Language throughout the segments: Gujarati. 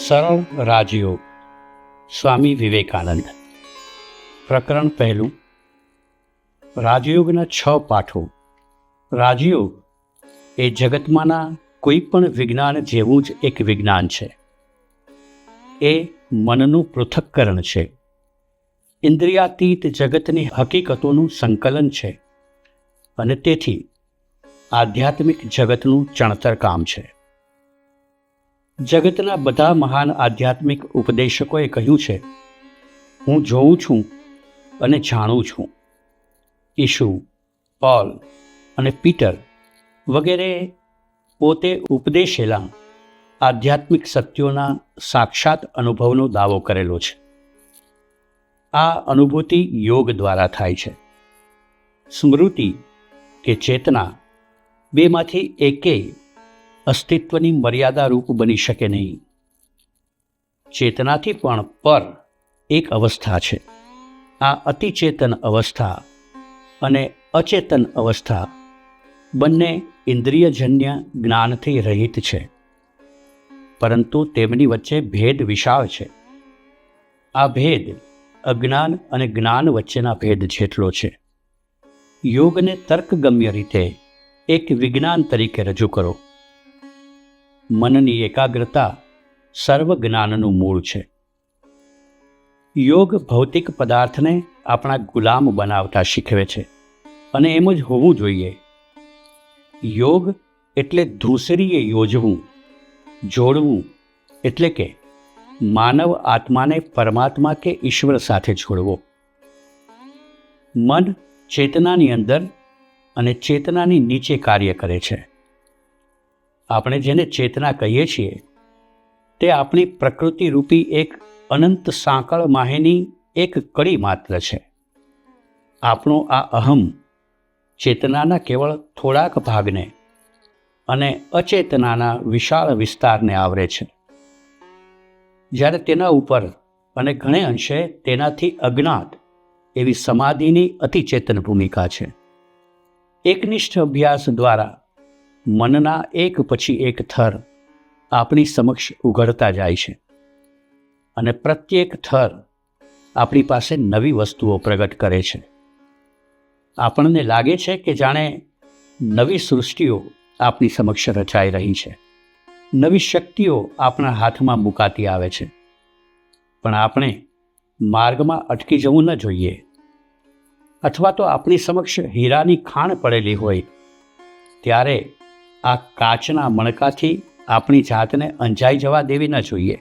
સરળ રાજયોગ સ્વામી વિવેકાનંદ. પ્રકરણ પહેલું. રાજયોગના 6 પાઠો. રાજયોગ એ જગતમાંના કોઈ પણ વિજ્ઞાન જેવું જ એક વિજ્ઞાન છે. એ મનનું પૃથક્કરણ છે. ઇન્દ્રિયાતીત જગતની હકીકતોનું સંકલન છે અને તેથી આધ્યાત્મિક જગતનું ચણતર કામ છે. જગતના બધા મહાન આધ્યાત્મિક ઉપદેશકોએ કહ્યું છે, હું જોઉં છું અને જાણું છું. ઈશુ, પોલ અને પીટર વગેરે પોતે ઉપદેશેલા આધ્યાત્મિક સત્યોના સાક્ષાત અનુભવનો દાવો કરેલો છે. આ અનુભૂતિ યોગ દ્વારા થાય છે. સ્મૃતિ કે ચેતના બેમાંથી એકેય અસ્તિત્વની મર્યાદા રૂપ બની શકે નહીં. ચેતનાથી પણ પર એક અવસ્થા છે. આ અતિચેતન અવસ્થા અને અચેતન અવસ્થા બંને ઇન્દ્રિયજન્ય જ્ઞાનથી રહિત છે, પરંતુ તેમની વચ્ચે ભેદ વિશાળ છે. આ ભેદ અજ્ઞાન અને જ્ઞાન વચ્ચેના ભેદ જેટલો છે. યોગને તર્કગમ્ય રીતે એક વિજ્ઞાન તરીકે રજૂ કરો. મનની એકાગ્રતા સર્વ જ્ઞાનનું મૂળ છે. યોગ ભૌતિક પદાર્થને આપણા ગુલામ બનાવતા શીખવે છે અને એમ જ હોવું જોઈએ. યોગ એટલે ધૂસરીએ યોજવું, જોડવું, એટલે કે માનવ આત્માને પરમાત્મા કે ઈશ્વર સાથે જોડવો. મન ચેતનાની અંદર અને ચેતનાની નીચે કાર્ય કરે છે. આપણે જેને ચેતના કહીએ છીએ તે આપણી પ્રકૃતિ રૂપી એક અનંત સાંકળ માહેની એક કડી માત્ર છે. આપણો આ અહમ ચેતનાના કેવળ થોડાક ભાગને અને અચેતનાના વિશાળ વિસ્તારને આવરે છે, જ્યારે તેના ઉપર અને ઘણે અંશે તેનાથી અજ્ઞાત એવી સમાધિની અતિચેતન ભૂમિકા છે. એકનિષ્ઠ અભ્યાસ દ્વારા મનના એક પછી એક થર આપણી સમક્ષ ઉઘડતા જાય છે અને પ્રત્યેક થર આપણી પાસે નવી વસ્તુઓ પ્રગટ કરે છે. આપણને લાગે છે કે જાણે નવી સૃષ્ટિઓ આપણી સમક્ષ રચાઈ રહી છે, નવી શક્તિઓ આપણા હાથમાં મુકાતી આવે છે. પણ આપણે માર્ગમાં અટકી જવું ન જોઈએ, અથવા તો આપણી સમક્ષ હીરાની ખાણ પડેલી હોય ત્યારે આ કાચના મણકાથી આપણી જાતને અંજાઈ જવા દેવી ન જોઈએ.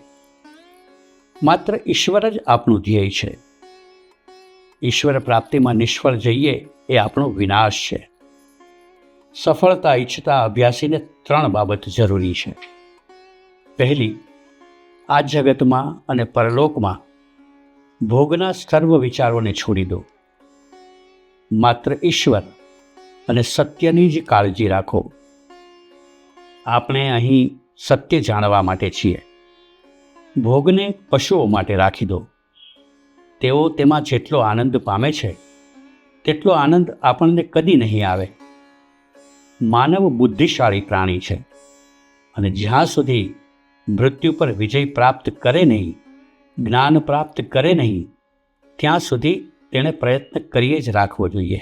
માત્ર ઈશ્વર જ આપણું ધ્યેય છે. ઈશ્વર પ્રાપ્તિમાં નિષ્ફળ જઈએ એ આપણો વિનાશ છે. સફળતા ઈચ્છતા અભ્યાસીને 3 બાબત જરૂરી છે. પહેલી, આ જગતમાં અને પરલોકમાં ભોગના સર્વ વિચારોને છોડી દો. માત્ર ઈશ્વર અને સત્યની જ કાળજી રાખો. આપણે અહીં સત્ય જાણવા માટે છીએ. ભોગને પશુઓ માટે રાખી દો. તેઓ તેમાં જેટલો આનંદ પામે છે તેટલો આનંદ આપણને કદી નહીં આવે. માનવ બુદ્ધિશાળી પ્રાણી છે અને જ્યાં સુધી મૃત્યુ પર વિજય પ્રાપ્ત કરે નહીં, જ્ઞાન પ્રાપ્ત કરે નહીં, ત્યાં સુધી તેણે પ્રયત્ન કરીએ જ રાખવો જોઈએ.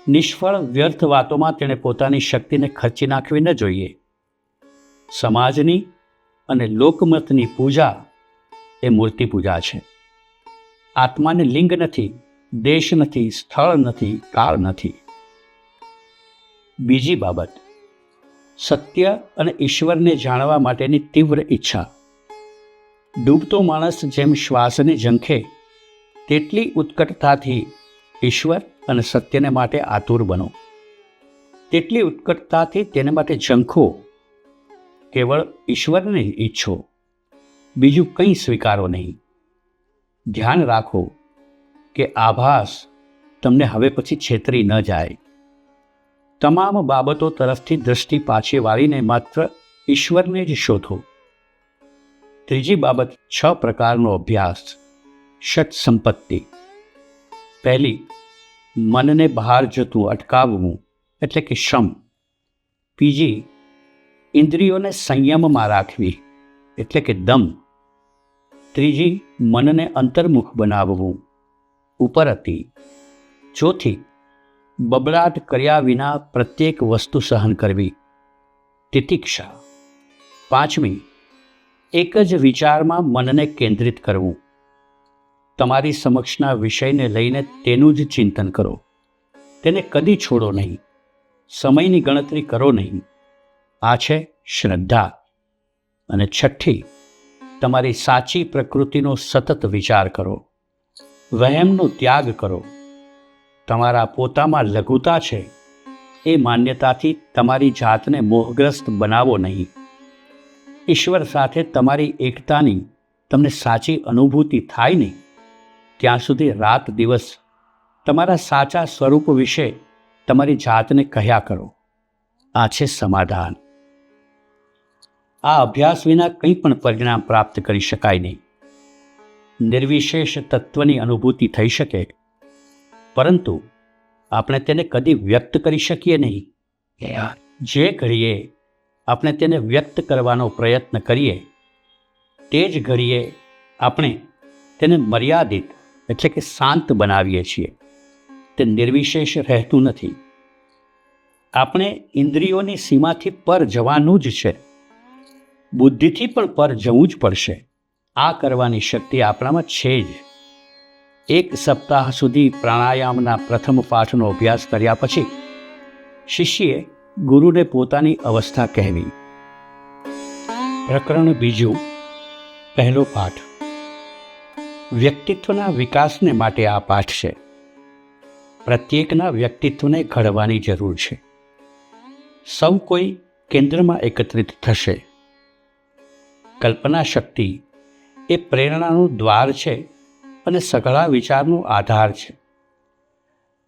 નિષ્ફળ વ્યર્થ વાતોમાં તેણે પોતાની શક્તિને ખર્ચી નાખવી ન જોઈએ. સમાજની અને લોકમતની પૂજા એ મૂર્તિ પૂજા છે. આત્માને લિંગ નથી, દેશ નથી, સ્થળ નથી, કાળ નથી. બીજી બાબત, સત્ય અને ઈશ્વરને જાણવા માટેની તીવ્ર ઈચ્છા. ડૂબતો માણસ જેમ શ્વાસને ઝંખે તેટલી ઉત્કટતાથી ઈશ્વર અને સત્યને માટે આતુર બનો. તેટલી ઉત્કટતાથી તેને માટે ઝંખો. કેવળ ઈશ્વરને ઈચ્છો, બીજું કંઈ સ્વીકારો નહીં. ધ્યાન રાખો કે આભાસ તમને હવે પછી છેતરી ન જાય. તમામ બાબતો તરફથી દૃષ્ટિ પાછી વાળીને માત્ર ઈશ્વરને જ શોધો. ત્રીજી બાબત, 6 પ્રકારનો અભ્યાસ. ષટ સંપત્તિ. પહેલી, મનને બહાર જતું અટકાવવું એટલે કે શમ. બીજી, ઇન્દ્રિયોને સંયમમાં રાખવી એટલે કે દમ. ત્રીજી, મનને અંતર્મુખ બનાવવું, ઉપરતિ. ચોથી, બબડાટ કર્યા વિના પ્રત્યેક વસ્તુ સહન કરવી, તિતિક્ષા. પાંચમી, એક જ વિચારમાં મનને કેન્દ્રિત કરવું. તમારી સમક્ષના વિષયને લઈને તેનું જ ચિંતન કરો, તેને કદી છોડો નહીં, સમયની ગણતરી કરો નહીં. આ છે શ્રદ્ધા. અને છઠ્ઠી, તમારી સાચી પ્રકૃતિનો સતત વિચાર કરો, વહેમનો ત્યાગ કરો. તમારા પોતામાં લઘુતા છે એ માન્યતાથી તમારી જાતને મોહગ્રસ્ત બનાવો નહીં. ઈશ્વર સાથે તમારી એકતાની તમને સાચી અનુભૂતિ થાય નહીં ત્યાં સુધી રાત દિવસ તમારા સાચા સ્વરૂપ વિશે તમારી જાતને કહ્યા કરો. આ છે સમાધાન. આ અભ્યાસ વિના કંઈ પણ પરિણામ પ્રાપ્ત કરી શકાય નહીં. નિર્વિશેષ તત્વની અનુભૂતિ થઈ શકે, પરંતુ આપણે તેને કદી વ્યક્ત કરી શકીએ નહીં. જે ઘડીએ આપણે તેને વ્યક્ત કરવાનો પ્રયત્ન કરીએ તે જ ઘડીએ આપણે તેને મર્યાદિત એટલે કે શાંત બનાવીએ છીએ. તે નિર્વિશેષ રહેતું નથી. આપણે ઇન્દ્રિયોની સીમાથી પર જવાનું જ છે. બુદ્ધિથી પણ પર જવું જ પડશે. આ કરવાની શક્તિ આપણામાં છે જ. 1 સપ્તાહ સુધી પ્રાણાયામના પ્રથમ પાઠનો અભ્યાસ કર્યા પછી શિષ્યએ ગુરુને પોતાની અવસ્થા કહેવી. પ્રકરણ 2, પહેલો પાઠ. વ્યક્તિત્વના વિકાસને માટે આ પાઠ છે. પ્રત્યેકના વ્યક્તિત્વને ઘડવાની જરૂર છે. સૌ કોઈ કેન્દ્રમાં એકત્રિત થશે. કલ્પના શક્તિ એ પ્રેરણાનું દ્વાર છે અને સઘળા વિચારનો આધાર છે.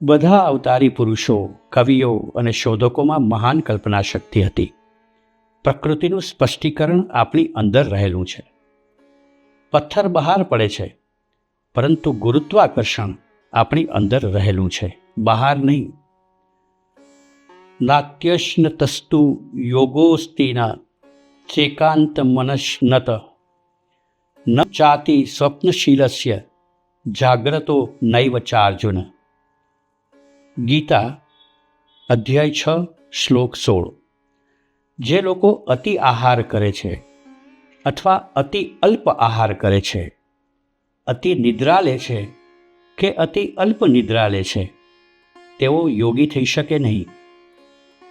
બધા અવતારી પુરુષો, કવિઓ અને શોધકોમાં મહાન કલ્પના શક્તિ હતી. પ્રકૃતિનું સ્પષ્ટીકરણ આપણી અંદર રહેલું છે. પથ્થર બહાર પડે છે, પરંતુ ગુરુત્વાકર્ષણ આપણી અંદર રહેલું છે, બહાર નહીં. નાત્યશ્નતસ્તુ યોગોસ્તિના ચેકાંત મનશ્નત ન ચાતિ સ્વપ્નશીલસ્ય જાગ્રતો નૈવ ચાર્જુન. ગીતા અધ્યાય 6, શ્લોક 16. જે લોકો અતિ આહાર કરે છે અથવા અતિ અલ્પ આહાર કરે છે, અતિ નિદ્રા લે છે કે અતિ અલ્પ નિદ્રા લે છે, તેઓ યોગી થઈ શકે નહીં.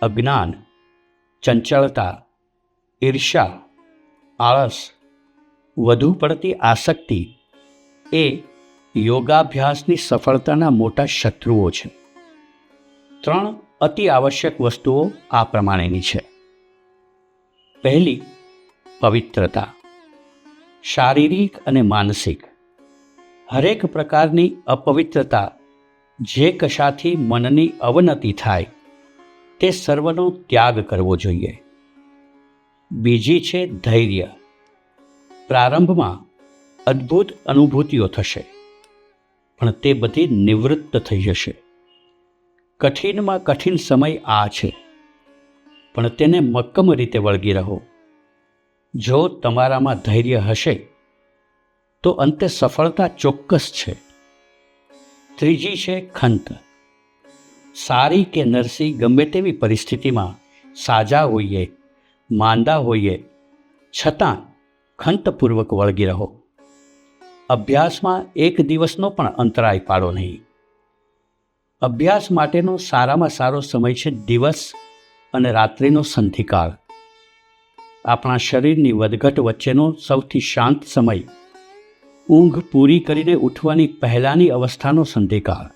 અજ્ઞાન, ચંચળતા, ઈર્ષા, આળસ, વધુ પડતી આસક્તિ એ યોગાભ્યાસની સફળતાના મોટા શત્રુઓ છે. 3 અતિ આવશ્યક વસ્તુઓ આ પ્રમાણેની છે. પહેલી, પવિત્રતા, શારીરિક અને માનસિક. હરેક પ્રકારની અપવિત્રતા જે કશાથી મનની અવનતિ થાય તે સર્વનો ત્યાગ કરવો જોઈએ. બીજી છે ધૈર્ય. પ્રારંભમાં અદ્ભુત અનુભૂતિઓ થશે, પણ તે બધી નિવૃત્ત થઈ જશે. કઠિનમાં કઠિન સમય આ છે, પણ તેને મક્કમ રીતે વળગી રહો. જો તમારામાં ધૈર્ય હશે તો અંતે સફળતા ચોક્કસ છે. ત્રીજી છે ખંત. સારી કે નરસી ગમે તેવી પરિસ્થિતિમાં સાજા હોઈએ, માંદા હોઈએ, છતાં ખંતપૂર્વક વળગી રહો. અભ્યાસમાં 1 દિવસનો પણ અંતરાય પાડો નહીં. અભ્યાસ માટેનો સારામાં સારો સમય છે દિવસ અને રાત્રિનો સંધિકાળ. આપણા શરીરની વધઘટ વચ્ચેનો સૌથી શાંત સમય ઊંઘ પૂરી કરીને ઉઠવાની પહેલાંની અવસ્થાનો સંધિકાળ.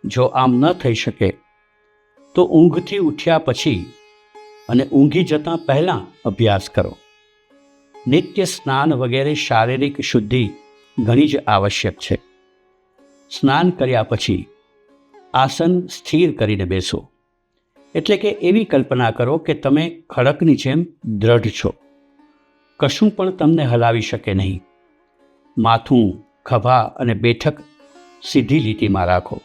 જો આમ ન થઈ શકે તો ઊંઘથી ઉઠ્યા પછી અને ઊંઘી જતાં પહેલાં અભ્યાસ કરો. નિત્ય સ્નાન વગેરે શારીરિક શુદ્ધિ ઘણી જ આવશ્યક છે. સ્નાન કર્યા પછી આસન સ્થિર કરીને બેસો. એટલે કે એવી કલ્પના કરો કે તમે ખડકની જેમ દ્રઢ છો. કશું પણ તમને હલાવી શકે નહીં. માથું, ખભા અને બેઠક સીધી લીટીમાં રાખો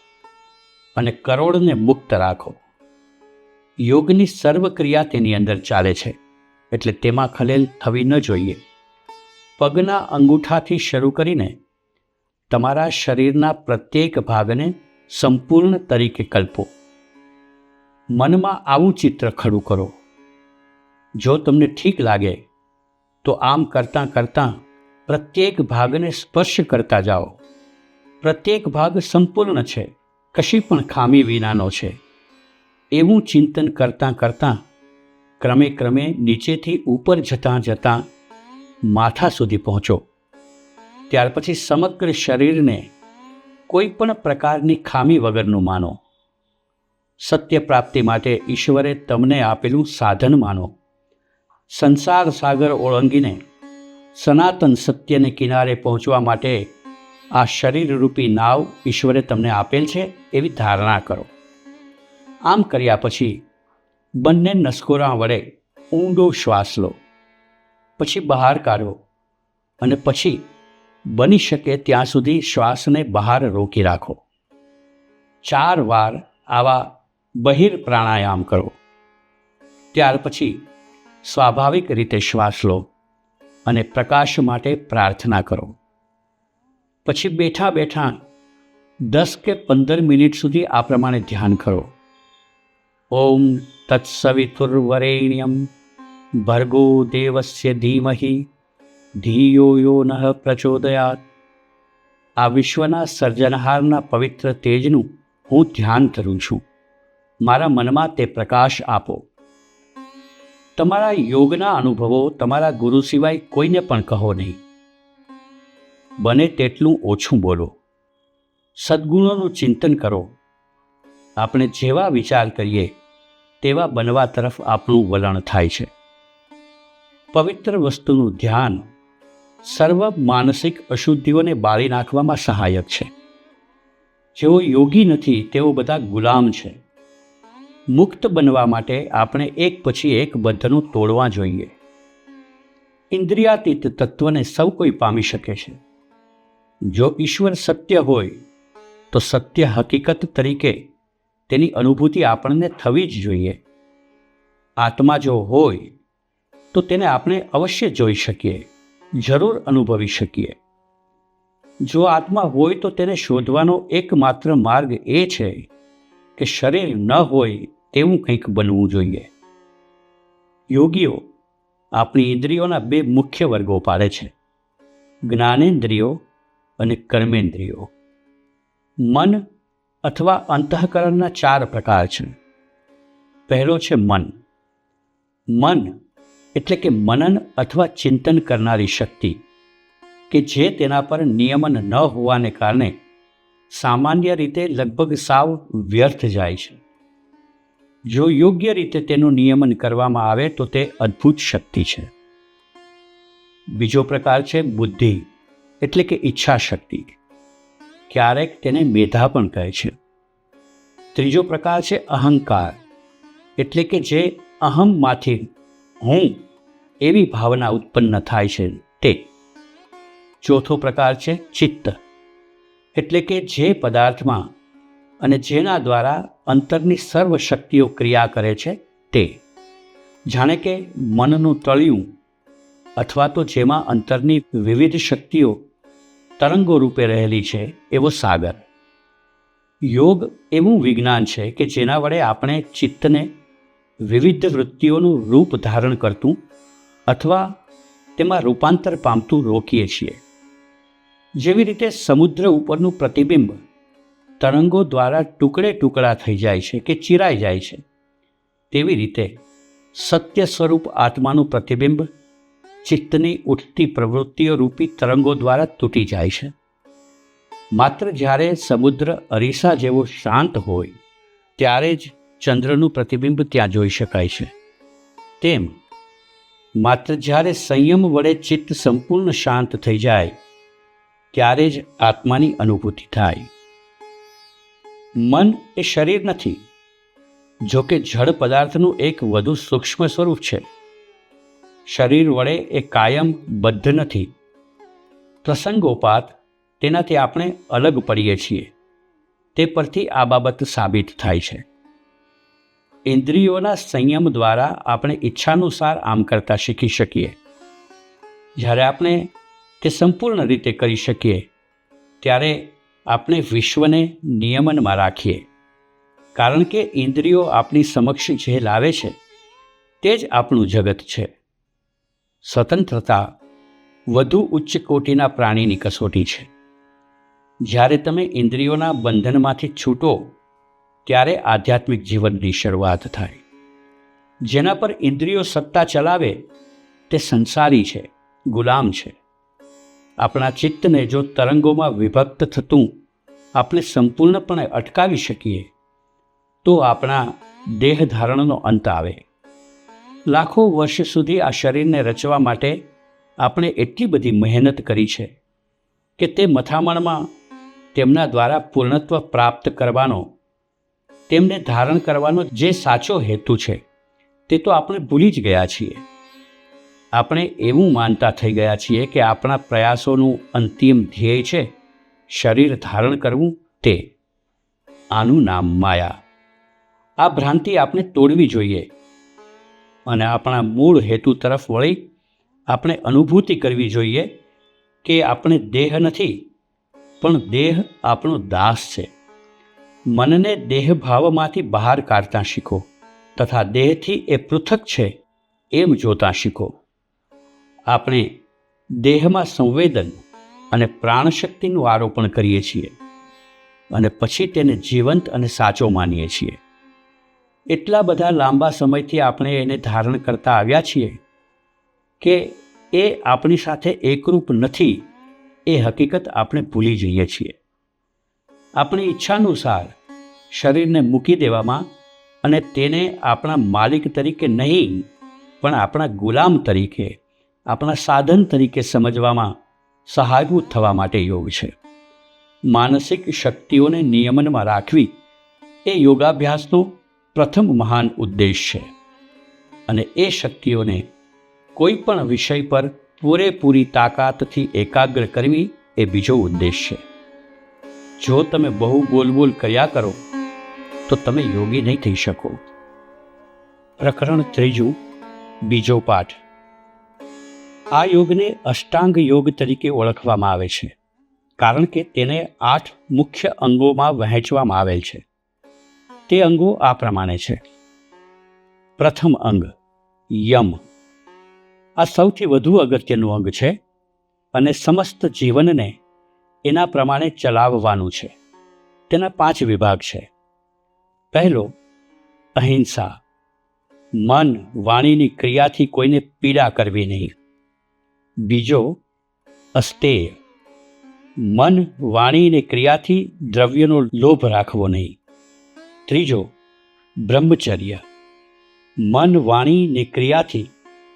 અને કરોડને મુક્ત રાખો. યોગની સર્વ ક્રિયા તેની અંદર ચાલે છે. એટલે તેમાં ખલેલ થવી ન જોઈએ. પગના અંગૂઠાથી શરૂ કરીને તમારા શરીરના પ્રત્યેક ભાગને સંપૂર્ણ તરીકે કલ્પો. મનમાં આવું ચિત્ર ખડું કરો. જો તમને ઠીક લાગે તો આમ કરતાં કરતાં પ્રત્યેક ભાગને સ્પર્શ કરતા જાઓ. પ્રત્યેક ભાગ સંપૂર્ણ છે, કશી પણ ખામી વિનાનો છે, એવું ચિંતન કરતાં કરતાં ક્રમે ક્રમે નીચેથી ઉપર જતાં જતાં માથા સુધી પહોંચો. ત્યાર પછી સમગ્ર શરીરને કોઈ પણ પ્રકારની ખામી વગરનું માનો. સત્ય પ્રાપ્તિ માટે ઈશ્વરે તમને આપેલું સાધન માનો. સંસાર સાગર ઓળંગીને સનાતન સત્યને કિનારે પહોંચવા માટે આ શરીરરૂપી નાવ ઈશ્વરે તમને આપેલ છે એવી ધારણા કરો. આમ કર્યા પછી બંને નસકોરાં વડે ઊંડો શ્વાસ લો, પછી બહાર કાઢો અને પછી બની શકે ત્યાં સુધી શ્વાસને બહાર રોકી રાખો. 4 વાર આવા બહિર પ્રાણાયામ કરો. ત્યાર પછી સ્વાભાવિક રીતે શ્વાસ લો અને પ્રકાશ માટે પ્રાર્થના કરો. પછી બેઠા બેઠા 10 કે 15 મિનિટ સુધી આ પ્રમાણે ધ્યાન કરો. ઓમ તત્સવિતુર્વરેણ્યમ ભર્ગો દેવસ્ય ધીમહિ ધિયો યો નઃ પ્રચોદયાત. આ વિશ્વના સર્જનહારના પવિત્ર તેજનું હું ધ્યાન ધરું છું. મારા મનમાં તે પ્રકાશ આપો. તમારા યોગના અનુભવો તમારા ગુરુ સિવાય કોઈને પણ કહો નહીં. બને તેટલું ઓછું બોલો. સદ્ગુણોનું ચિંતન કરો. આપણે જેવા વિચાર કરીએ તેવા બનવા તરફ આપણું વલણ થાય છે. પવિત્ર વસ્તુનું ધ્યાન સર્વ માનસિક અશુદ્ધિઓને બાળી નાખવામાં સહાયક છે. જેઓ યોગી નથી તેઓ બધા ગુલામ છે. મુક્ત બનવા માટે આપણે એક પછી એક બંધનો તોડવા જોઈએ. ઇન્દ્રિયાતીત તત્વને સૌ કોઈ પામી શકે છે. જો ઈશ્વર સત્ય હોય તો સત્ય હકીકત તરીકે તેની અનુભૂતિ આપણને થવી જ જોઈએ. આત્મા જો હોય તો તેને આપણે અવશ્ય જોઈ શકીએ, જરૂર અનુભવી શકીએ. જો આત્મા હોય તો તેને શોધવાનો એકમાત્ર માર્ગ એ છે કે શરીર ન હોય તેવું કંઈક બનવું જોઈએ. યોગીઓ આપણી ઇન્દ્રિયોના 2 મુખ્ય વર્ગો પાડે છે: જ્ઞાનેન્દ્રિયો અને કર્મેન્દ્રિયો. મન અથવા અંતઃકરણના 4 પ્રકાર છે. પહેલો છે મન. મન એટલે કે મનન અથવા ચિંતન કરનારી શક્તિ કે જે તેના પર નિયમન ન હોવાને કારણે સામાન્ય રીતે લગભગ સાવ વ્યર્થ જાય છે. જો યોગ્ય રીતે તેનું નિયમન કરવામાં આવે તો તે અદ્ભુત શક્તિ છે. બીજો પ્રકાર છે બુદ્ધિ એટલે કે ઈચ્છા શક્તિ. ક્યારેક તેને મેધા પણ કહે છે. ત્રીજો પ્રકાર છે અહંકાર એટલે કે જે અહમમાંથી હું એવી ભાવના ઉત્પન્ન થાય છે તે. ચોથો પ્રકાર છે ચિત્ત એટલે કે જે પદાર્થમાં અને જેના દ્વારા અંતરની સર્વ શક્તિઓ ક્રિયા કરે છે તે. જાણે કે મનનું તળિયું અથવા તો જેમાં અંતરની વિવિધ શક્તિઓ તરંગો રૂપે રહેલી છે એવો સાગર. યોગ એવું વિજ્ઞાન છે કે જેના વડે આપણે ચિત્તને વિવિધ વૃત્તિઓનું રૂપ ધારણ કરતું અથવા તેમાં રૂપાંતર પામતું રોકીએ છીએ. જેવી રીતે સમુદ્ર ઉપરનું પ્રતિબિંબ તરંગો દ્વારા ટુકડે ટુકડા થઈ જાય છે કે ચીરાઈ જાય છે, તેવી રીતે સત્ય સ્વરૂપ આત્માનું પ્રતિબિંબ ચિત્તની ઉઠતી પ્રવૃત્તિઓ રૂપી તરંગો દ્વારા તૂટી જાય છે. માત્ર જ્યારે સમુદ્ર અરીસા જેવો શાંત હોય ત્યારે જ ચંદ્રનું પ્રતિબિંબ ત્યાં જોઈ શકાય છે. તેમ માત્ર જ્યારે સંયમ વડે ચિત્ત સંપૂર્ણ શાંત થઈ જાય ત્યારે જ આત્માની અનુભૂતિ થાય. મન એ શરીર નથી, જો કે જળ પદાર્થનું એક વધુ સૂક્ષ્મ સ્વરૂપ છે. શરીર વડે એ કાયમ બદ્ધ નથી. પ્રસંગોપાત તેનાથી આપણે અલગ પડીએ છીએ. તે પરથી આ બાબત સાબિત થાય છે. ઇન્દ્રિયોના સંયમ દ્વારા આપણે ઈચ્છાનુસાર આમ કરતાં શીખી શકીએ. જ્યારે આપણે તે સંપૂર્ણ રીતે કરી શકીએ ત્યારે આપણે વિશ્વને નિયમનમાં રાખીએ, કારણ કે ઇન્દ્રિયો આપણી સમક્ષ જે લાવે છે તે જ આપણું જગત છે. સ્વતંત્રતા વધુ ઉચ્ચ કોટીના પ્રાણીની કસોટી છે. જ્યારે તમે ઇન્દ્રિયોના બંધનમાંથી છૂટો ત્યારે આધ્યાત્મિક જીવનની શરૂઆત થાય. જેના પર ઇન્દ્રિયો સત્તા ચલાવે તે સંસારી છે, ગુલામ છે. આપણા ચિત્તને જો તરંગોમાં વિભક્ત થતું આપણે સંપૂર્ણપણે અટકાવી શકીએ તો આપણા દેહ ધારણનો અંત આવે. લાખો વર્ષ સુધી આ શરીરને રચવા માટે આપણે એટલી બધી મહેનત કરી છે કે તે મથામણમાં તેમના દ્વારા પૂર્ણત્વ પ્રાપ્ત કરવાનો, તેમને ધારણ કરવાનો જે સાચો હેતુ છે તે તો આપણે ભૂલી જ ગયા છીએ. આપણે એવું માનતા થઈ ગયા છીએ કે આપણા પ્રયાસોનું અંતિમ ધ્યેય છે શરીર ધારણ કરવું. તે આનું નામ માયા. આ ભ્રાંતિ આપણે તોડવી જોઈએ અને આપણા મૂળ હેતુ તરફ વળી આપણે અનુભૂતિ કરવી જોઈએ કે આપણે દેહ નથી, પણ દેહ આપણો દાસ છે. મનને દેહભાવમાંથી બહાર કાઢતા શીખો તથા દેહથી એ પૃથક છે એમ જોતા શીખો. આપણે દેહમાં સંવેદન અને પ્રાણશક્તિનું આરોપણ કરીએ છીએ અને પછી તેને જીવંત અને સાચો માનીએ છીએ. એટલા બધા લાંબા સમયથી આપણે એને ધારણ કરતા આવ્યા છીએ કે એ આપણી સાથે એકરૂપ નથી એ હકીકત આપણે ભૂલી જઈએ છીએ. આપણી ઈચ્છાનુસાર શરીરને મૂકી દેવામાં અને તેને આપણા માલિક તરીકે નહીં પણ આપણા ગુલામ તરીકે, આપણા સાધન તરીકે સમજવામાં સહાયભૂત થવા માટે યોગ છે. માનસિક શક્તિઓને નિયમનમાં રાખવી એ યોગાભ્યાસનો પ્રથમ મહાન ઉદ્દેશ છે અને એ શક્તિઓને કોઈ પણ વિષય પર પૂરેપૂરી તાકાતથી એકાગ્ર કરવી એ બીજો ઉદ્દેશ છે. જો તમે બહુ બોલબોલ કર્યા કરો તો તમે યોગી નહીં થઈ શકો. પ્રકરણ 3, બીજો પાઠ. આ યોગને અષ્ટાંગ યોગ તરીકે ઓળખવામાં આવે છે કારણ કે તેને 8 મુખ્ય અંગોમાં વહેંચવામાં આવેલ છે. તે અંગો આ પ્રમાણે છે. પ્રથમ અંગ યમ. આ સૌથી વધુ અગત્યનું અંગ છે અને સમસ્ત જીવનને એના પ્રમાણે ચલાવવાનું છે. તેના 5 વિભાગ છે. પહેલો અહિંસા. મન વાણીની ક્રિયાથી કોઈને પીડા કરવી નહીં. બીજો અસ્તેય. મન વાણીની ક્રિયાથી દ્રવ્યનો લોભ રાખવો નહીં. ત્રીજો બ્રહ્મચર્ય. મન વાણીની ક્રિયાથી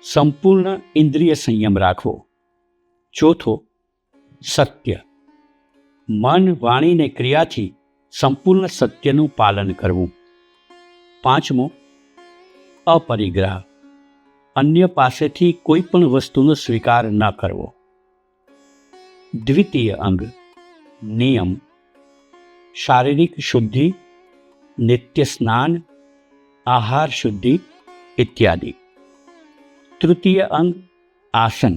સંપૂર્ણ ઇન્દ્રિય સંયમ રાખવો. ચોથો સત્ય. મન વાણીને ક્રિયાથી સંપૂર્ણ સત્યનું પાલન કરવું. પાંચમો અપરિગ્રહ. અન્ય પાસેથી કોઈ પણ વસ્તુનો સ્વીકાર ન કરવો. દ્વિતીય અંગ નિયમ. શારીરિક શુદ્ધિ, નિત્ય સ્નાન, આહાર શુદ્ધિ ઇત્યાદિ. તૃતીય અંગ આસન.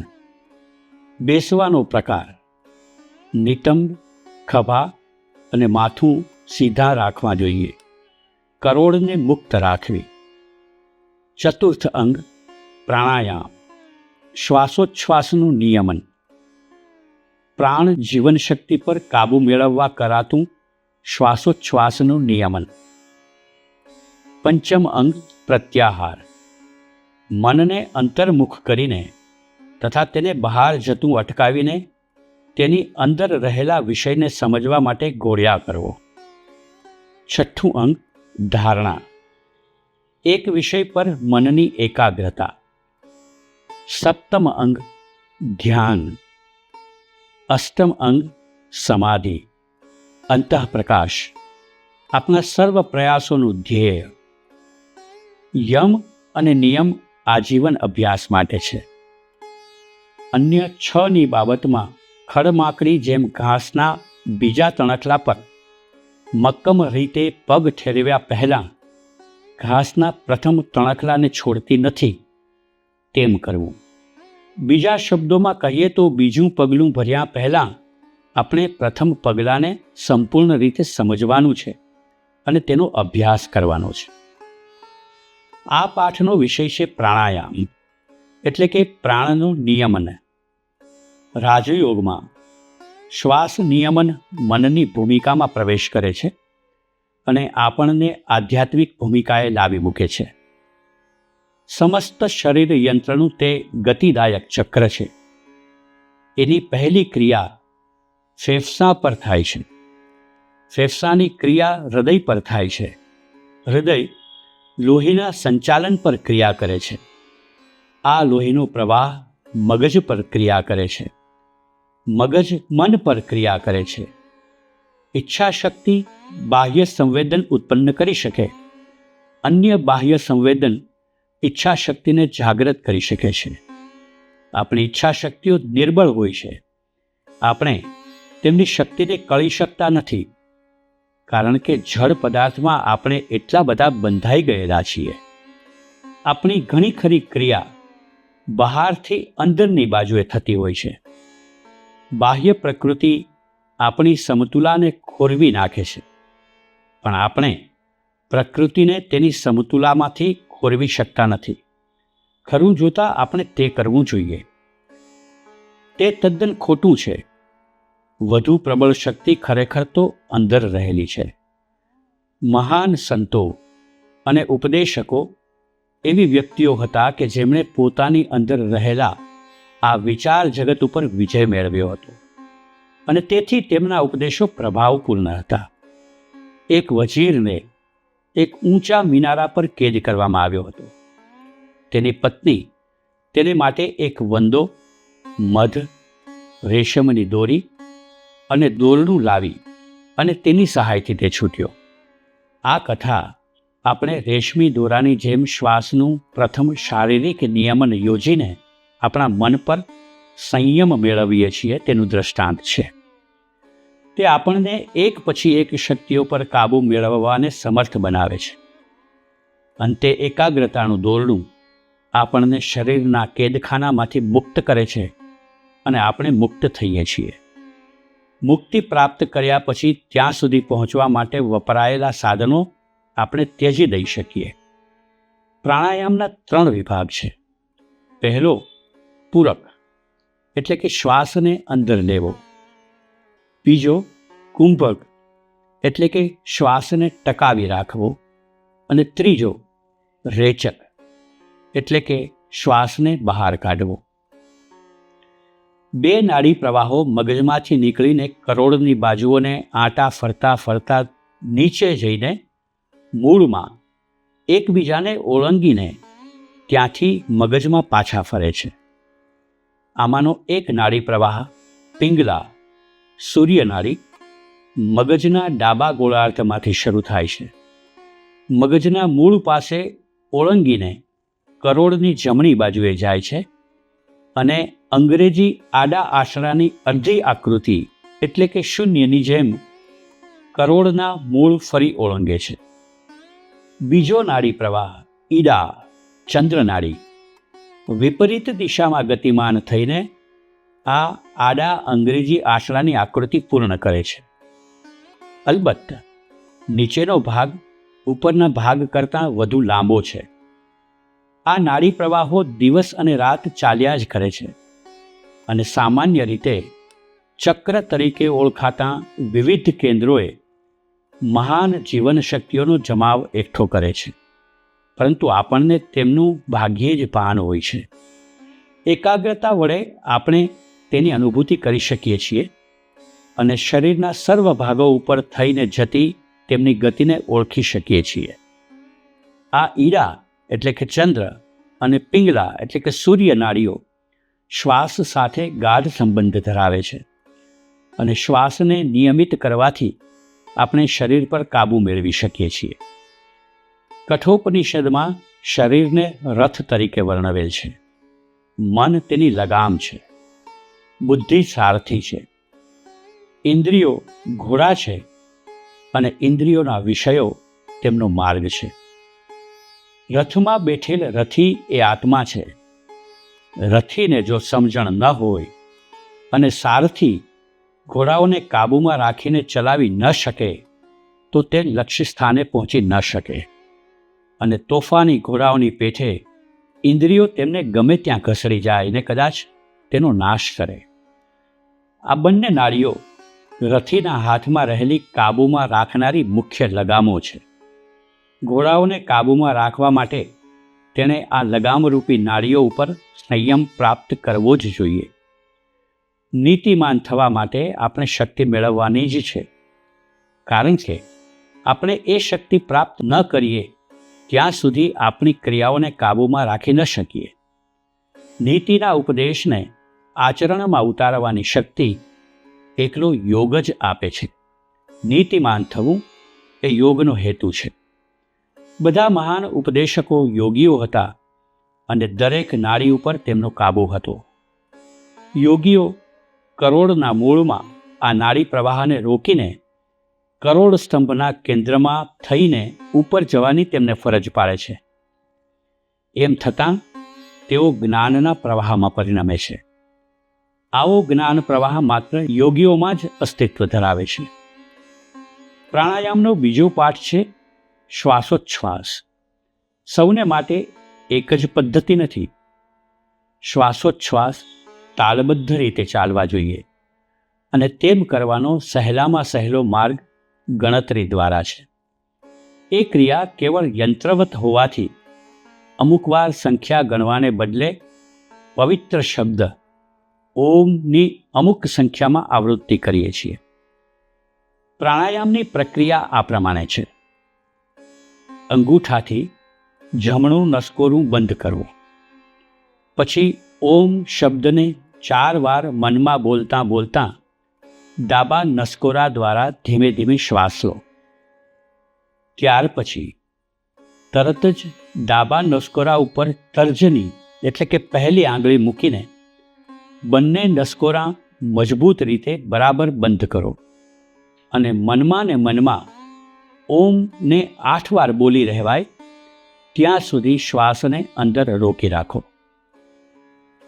બેસવાનો પ્રકાર. નિતંબ, ખભા અને માથું સીધા રાખવા જોઈએ. કરોડને મુક્ત રાખવી. ચતુર્થ અંગ પ્રાણાયામ. શ્વાસોચ્છ્વાસનું નિયમન. પ્રાણ જીવન શક્તિ પર કાબૂ મેળવવા કરાતું શ્વાસોચ્છ્વાસનું નિયમન. પંચમ અંગ પ્રત્યાહાર. મનને અંતર્મુખ કરીને તથા તેને બહાર જતું અટકાવીને તેની અંદર રહેલા વિષયને સમજવા માટે ગોળ્યા કરવો. છઠ્ઠું અંગ ધારણા. એક વિષય પર મનની એકાગ્રતા. સપ્તમ અંગ ધ્યાન. અષ્ટમ અંગ સમાધિ. અંતઃપ્રકાશ. આપણા સર્વ પ્રયાસોનું ધ્યેય. યમ અને નિયમ આજીવન અભ્યાસ માટે છે. અન્ય 6ની બાબતમાં ખડમાકડી જેમ ઘાસના બીજા તણખલા પર મક્કમ રીતે પગ ઠેરવ્યા પહેલાં ઘાસના પ્રથમ તણખલાને છોડતી નથી તેમ કરવું. બીજા શબ્દોમાં કહીએ તો બીજું પગલું ભર્યા પહેલાં આપણે પ્રથમ પગલાંને સંપૂર્ણ રીતે સમજવાનું છે અને તેનો અભ્યાસ કરવાનો છે. આ પાઠનો વિષય છે પ્રાણાયામ, એટલે કે પ્રાણનું નિયમન. રાજયોગમાં શ્વાસ નિયમન મનની ભૂમિકામાં પ્રવેશ કરે છે અને આપણને આધ્યાત્મિક ભૂમિકાએ લાવી મૂકે છે. સમસ્ત શરીર યંત્રનું તે ગતિદાયક ચક્ર છે. એની પહેલી ક્રિયા ફેફસા પર થાય છે. ફેફસાની ક્રિયા હૃદય પર થાય છે. હૃદય લોહીના સંચાલન પર ક્રિયા કરે છે. આ લોહીનો પ્રવાહ મગજ પર ક્રિયા કરે છે. મગજ મન પર ક્રિયા કરે છે. ઈચ્છા શક્તિ બાહ્ય સંવેદન ઉત્પન્ન કરી શકે. અન્ય બાહ્ય સંવેદન ઈચ્છા શક્તિને જાગૃત કરી શકે છે. આપણી ઈચ્છા શક્તિઓ નિર્બળ હોય છે. આપણે તેમની શક્તિને કળી શકતા નથી, કારણ કે જળ પદાર્થમાં આપણે એટલા બધા બંધાઈ ગયેલા છીએ. આપણી ઘણી ખરી ક્રિયા બહારથી અંદરની બાજુએ થતી હોય છે. બાહ્ય પ્રકૃતિ આપણી સમતુલાને ખોરવી નાખે છે, પણ આપણે પ્રકૃતિને તેની સમતુલામાંથી ખોરવી શકતા નથી. ખરું જોતા આપણે તે કરવું જોઈએ. તે તદ્દન ખોટું છે. વધુ પ્રબળ શક્તિ ખરેખર તો અંદર રહેલી છે. મહાન સંતો અને ઉપદેશકો એવી વ્યક્તિઓ હતા કે જેમણે પોતાની અંદર રહેલા આ વિચાર જગત ઉપર વિજય મેળવ્યો હતો અને તેથી તેમના ઉપદેશો પ્રભાવપૂર્ણ હતા. એક વજીરને એક ઊંચા મિનારા પર કેદ કરવામાં આવ્યો હતો. તેની પત્ની તેને માટે એક વંદો, મધ, રેશમની દોરી અને દોરડું લાવી અને તેની સહાયથી તે છૂટ્યો. આ કથા આપણે રેશમી દોરાની જેમ શ્વાસનું પ્રથમ શારીરિક નિયમન યોજીને આપણા મન પર સંયમ મેળવીએ છીએ તેનું દ્રષ્ટાંત છે. તે આપણને એક પછી એક શક્તિઓ પર કાબૂ મેળવવાને સમર્થ બનાવે છે. અંતે એકાગ્રતાનું દોરડું આપણને શરીરના કેદખાનામાંથી મુક્ત કરે છે અને આપણે મુક્ત થઈએ છીએ. મુક્તિ પ્રાપ્ત કર્યા પછી ત્યાં સુધી પહોંચવા માટે વપરાયેલા સાધનો આપણે ત્યજી દઈ શકીએ. પ્રાણાયામના 3 વિભાગ છે. પહેલો પૂરક, એટલે કે શ્વાસને અંદર લેવો. બીજો કુંભક, એટલે કે શ્વાસને ટકાવી રાખવો. અને ત્રીજો રેચક, એટલે કે શ્વાસને બહાર કાઢવો. 2 નાડી પ્રવાહો મગજમાંથી નીકળીને કરોડની બાજુઓને આંટા ફરતા ફરતા નીચે જઈને મૂળમાં એકબીજાને ઓળંગીને ત્યાંથી મગજમાં પાછા ફરે છે. આમાંનો એક નાડી પ્રવાહ પિંગલા સૂર્ય નાડી મગજના ડાબા ગોળાર્ધમાંથી શરૂ થાય છે. મગજના મૂળ પાસે ઓળંગીને કરોડની જમણી બાજુએ જાય છે અને અંગ્રેજી આડા આશરાની અર્ધી આકૃતિ, એટલે કે શૂન્યની જેમ કરોડના મૂળ ફરી ઓળંગે છે. બીજો નાડી પ્રવાહ ઈડા ચંદ્ર નાડી વિપરીત દિશામાં ગતિમાન થઈને આ આડા અંગ્રેજી આશરાની આકૃતિ પૂર્ણ કરે છે. અલબત્ત નીચેનો ભાગ ઉપરના ભાગ કરતાં વધુ લાંબો છે. આ નાડી પ્રવાહો દિવસ અને રાત ચાલ્યા જ કરે છે અને સામાન્ય રીતે ચક્ર તરીકે ઓળખાતા વિવિધ કેન્દ્રોએ મહાન જીવન શક્તિઓનો જમાવ એકઠો કરે છે, પરંતુ આપણને તેમનું ભાગ્યે જ ભાન હોય છે. એકાગ્રતા વડે આપણે તેની અનુભૂતિ કરી શકીએ છીએ અને શરીરના સર્વ ભાગો ઉપર થઈને જતી તેમની ગતિને ઓળખી શકીએ છીએ. આ ઈડા એટલે કે ચંદ્ર અને પિંગલા એટલે કે સૂર્ય નાડીઓ શ્વાસ સાથે ગાઢ સંબંધ ધરાવે છે અને શ્વાસને નિયમિત કરવાથી આપણે શરીર પર કાબૂ મેળવી શકીએ છીએ. કઠોપનિષદમાં શરીરને રથ તરીકે વર્ણવેલ છે. મન તેની લગામ છે. બુદ્ધિ સારથી છે. ઇન્દ્રિયો ઘોડા છે અને ઇન્દ્રિયોના વિષયો તેમનો માર્ગ છે. રથમાં બેઠેલ રથી એ આત્મા છે. રથીને જો સમજણ ન હોય અને સારથી ઘોડાઓને કાબૂમાં રાખીને ચલાવી ન શકે તો તે લક્ષ્ય સ્થાને પહોંચી ન શકે અને તોફાની ઘોડાઓની પેઠે ઇન્દ્રિયો તેમને ગમે ત્યાં ઘસડી જાય ને કદાચ તેનો નાશ કરે. આ બંને નાળીઓ રથીના હાથમાં રહેલી કાબૂમાં રાખનારી મુખ્ય લગામો છે. ઘોડાઓને કાબૂમાં રાખવા માટે તેણે આ લગામરૂપી નાળીઓ ઉપર સંયમ પ્રાપ્ત કરવો જ જોઈએ. નીતિમાન થવા માટે આપણે શક્તિ મેળવવાની જ છે, કારણ કે આપણે એ શક્તિ પ્રાપ્ત ન કરીએ ત્યાં સુધી આપણી ક્રિયાઓને કાબૂમાં રાખી ન શકીએ. નીતિના ઉપદેશને આચરણમાં ઉતારવાની શક્તિ એકલો યોગ જ આપે છે. નીતિમાન થવું એ યોગનો હેતુ છે. બધા મહાન ઉપદેશકો યોગીઓ હતા અને દરેક નાડી ઉપર તેમનો કાબુ હતો. યોગીઓ કરોડના મૂળમાં આ નાડી પ્રવાહને રોકીને કરોડ સ્તંભના કેન્દ્રમાં થઈને ઉપર જવાની તેમને ફરજ પાડે છે. એમ થતાં તેઓ જ્ઞાનના પ્રવાહમાં પરિણમે છે. આવો જ્ઞાન પ્રવાહ માત્ર યોગીઓમાં જ અસ્તિત્વ ધરાવે છે. પ્રાણાયામનો બીજો પાઠ છે શ્વાસોચ્છ્વાસ. સૌને માટે એક જ પદ્ધતિ નથી. શ્વાસોચ્છ્વાસ તાલબદ્ધ રીતે ચાલવા જોઈએ અને તેમ કરવાનો સહેલામાં સહેલો માર્ગ ગણતરી દ્વારા છે. એ ક્રિયા કેવળ યંત્રવત હોવાથી અમુકવાર સંખ્યા ગણવાને બદલે પવિત્ર શબ્દ ઓમની અમુક સંખ્યામાં આવૃત્તિ કરીએ છીએ. પ્રાણાયામની પ્રક્રિયા આ પ્રમાણે છે. અંગૂઠાથી જમણું નસકોરું બંધ કરવું. પછી ઓમ શબ્દને 4 વાર મનમાં બોલતાં બોલતાં ડાબા નસકોરા દ્વારા ધીમે ધીમે શ્વાસ લો. ત્યાર પછી તરત જ ડાબા નસકોરા ઉપર તર્જની એટલે કે પહેલી આંગળી મૂકીને બંને નસકોરા મજબૂત રીતે બરાબર બંધ કરો અને મનમાં ને મનમાં ઓમને 8 વાર બોલી રહેવાય ત્યાં સુધી શ્વાસને અંદર રોકી રાખો.